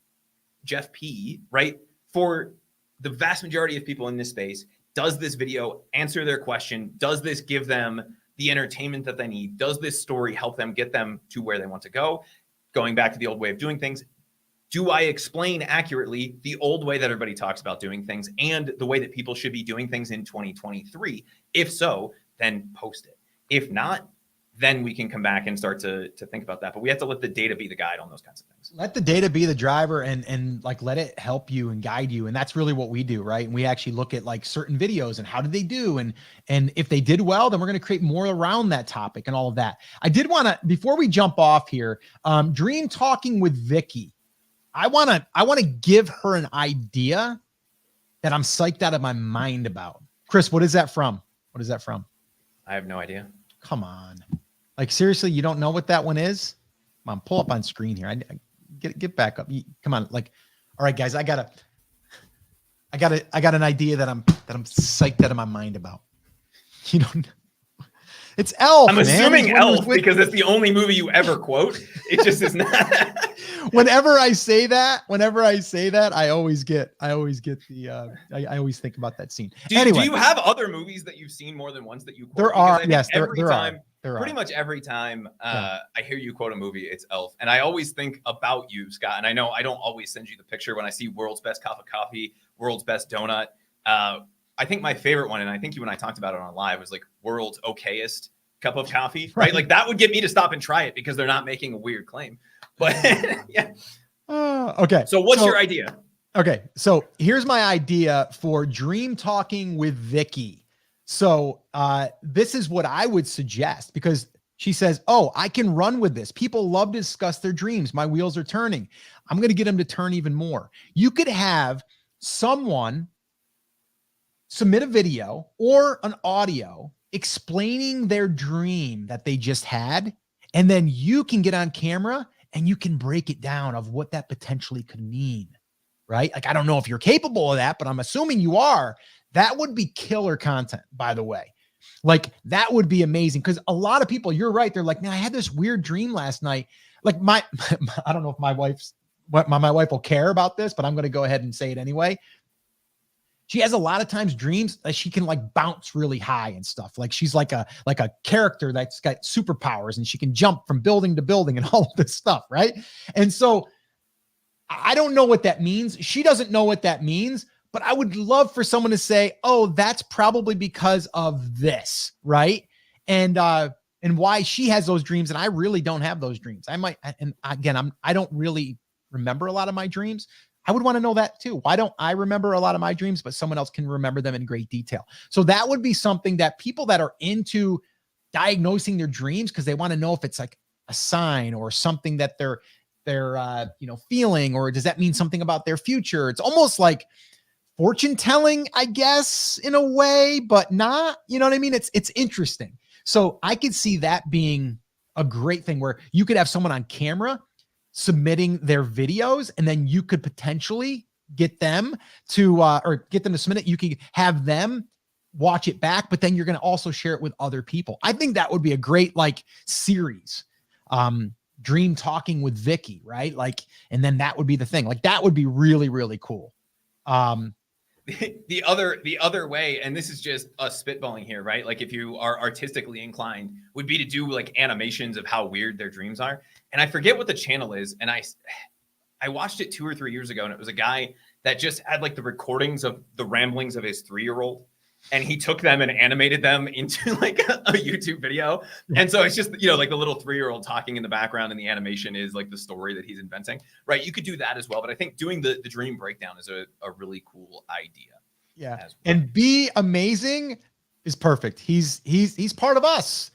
Jeff P, right? For the vast majority of people in this space, does this video answer their question? Does this give them the entertainment that they need? Does this story help them get them to where they want to go? Going back to the old way of doing things, do I explain accurately the old way that everybody talks about doing things and the way that people should be doing things in 2023? If so, then post it. If not, then we can come back and start to think about that. But we have to let the data be the guide on those kinds of things. Let the data be the driver and like let it help you and guide you. And that's really what we do, right? And we actually look at like certain videos and how did they do? And if they did well, then we're going to create more around that topic and all of that. I did want to, before we jump off here, Dream Talking with Vicky. I want to give her an idea that I'm psyched out of my mind about. Chris, what is that from? What is that from? I have no idea. Come on. Like, seriously, you don't know what that one is? Come on, pull up on screen here. I get back up. Come on. Like, all right, guys, I got an idea that I'm psyched out of my mind about. You don't know. It's Elf. I'm assuming Elf because it's the only movie you ever quote. It just is not. Whenever I say that, I always get the, I always think about that scene. Do you have other movies that you've seen more than once that you quote? There are, yes, there are. There pretty much every time I hear you quote a movie, it's Elf. And I always think about you, Scott. And I know I don't always send you the picture when I see world's best cup of coffee, world's best donut. I think my favorite one, and I think you and I talked about it on live, was like world's okayest cup of coffee, right? Like that would get me to stop and try it because they're not making a weird claim. But yeah. Okay. So what's your idea? Okay. So here's my idea for Dream Talking with Vicky. So this is what I would suggest, because she says, oh, I can run with this. People love to discuss their dreams. My wheels are turning. I'm going to get them to turn even more. You could have someone submit a video or an audio explaining their dream that they just had. And then you can get on camera and you can break it down of what that potentially could mean, right? Like, I don't know if you're capable of that, but I'm assuming you are. That would be killer content, by the way. Like, that would be amazing, because a lot of people, you're right, they're like, man, I had this weird dream last night. Like I don't know if my wife will care about this, but I'm going to go ahead and say it anyway. She has a lot of times dreams that she can like bounce really high and stuff. Like, she's like a character that's got superpowers and she can jump from building to building and all of this stuff, right? And so I don't know what that means. She doesn't know what that means, but I would love for someone to say, oh, that's probably because of this, right? And why she has those dreams and I really don't have those dreams. I might, and again, I don't really remember a lot of my dreams. I would want to know that too. Why don't I remember a lot of my dreams, but someone else can remember them in great detail? So that would be something that people that are into diagnosing their dreams, because they want to know if it's like a sign or something that they're feeling, or does that mean something about their future? It's almost like fortune telling, I guess, in a way, but not, you know what I mean? It's interesting. So I could see that being a great thing where you could have someone on camera submitting their videos, and then you could potentially get them to submit it. You could have them watch it back, but then you're going to also share it with other people. I think that would be a great like series. Dream talking with Vicky, right? Like, and then that would be the thing. Like, that would be really, really cool. The other way, and this is just us spitballing here, right? Like, if you are artistically inclined, would be to do like animations of how weird their dreams are. And I forget what the channel is. And I watched it 2 or 3 years ago, and it was a guy that just had like the recordings of the ramblings of his 3-year-old. And he took them and animated them into like a YouTube video. And so it's just, like the little 3-year-old talking in the background, and the animation is like the story that he's inventing, right? You could do that as well. But I think doing the dream breakdown is a really cool idea. Yeah. Well. And Be Amazing is perfect. He's part of us.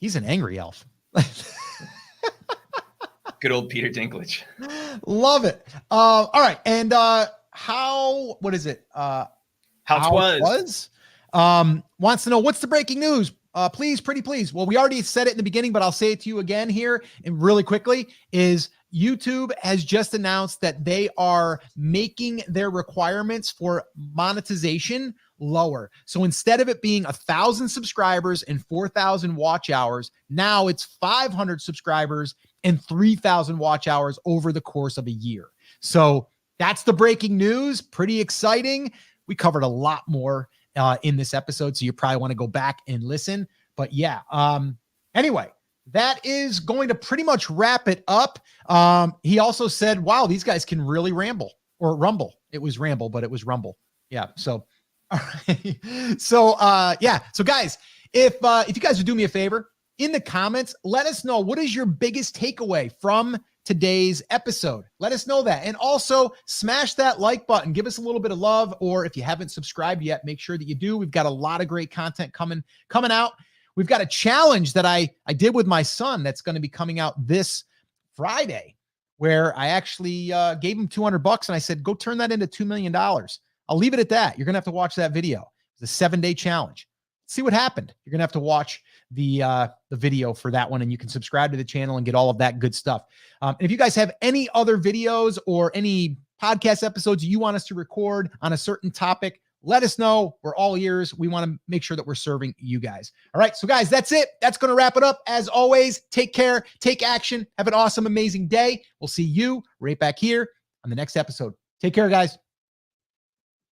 He's an angry elf. Good old Peter Dinklage. Love it. All right. And what is it? How 'twas. Wants to know, what's the breaking news? Please, pretty please. Well, we already said it in the beginning, but I'll say it to you again here and really quickly, is YouTube has just announced that they are making their requirements for monetization lower. So instead of it being 1,000 subscribers and 4,000 watch hours, now it's 500 subscribers and 3,000 watch hours over the course of a year. So that's the breaking news. Pretty exciting. We covered a lot more in this episode, so you probably want to go back and listen. But yeah, anyway, that is going to pretty much wrap it up. He also said, wow, these guys can really ramble or rumble. It was ramble, but it was rumble. Yeah. So, all right. So, yeah. So guys, if you guys would do me a favor, in the comments, let us know, what is your biggest takeaway from today's episode? Let us know that. And also smash that like button, give us a little bit of love, or if you haven't subscribed yet, make sure that you do. We've got a lot of great content coming out. We've got a challenge that I did with my son that's going to be coming out this Friday, where I actually gave him $200 and I said, go turn that into $2 million. I'll leave it at that. You're going to have to watch that video. It's a 7-day challenge. See what happened. You're going to have to watch the video for that one, and you can subscribe to the channel and get all of that good stuff. If you guys have any other videos or any podcast episodes you want us to record on a certain topic, let us know. We're all ears. We want to make sure that we're serving you guys. All right. So guys, that's it. That's going to wrap it up. As always, take care, take action, have an awesome, amazing day. We'll see you right back here on the next episode. Take care, guys.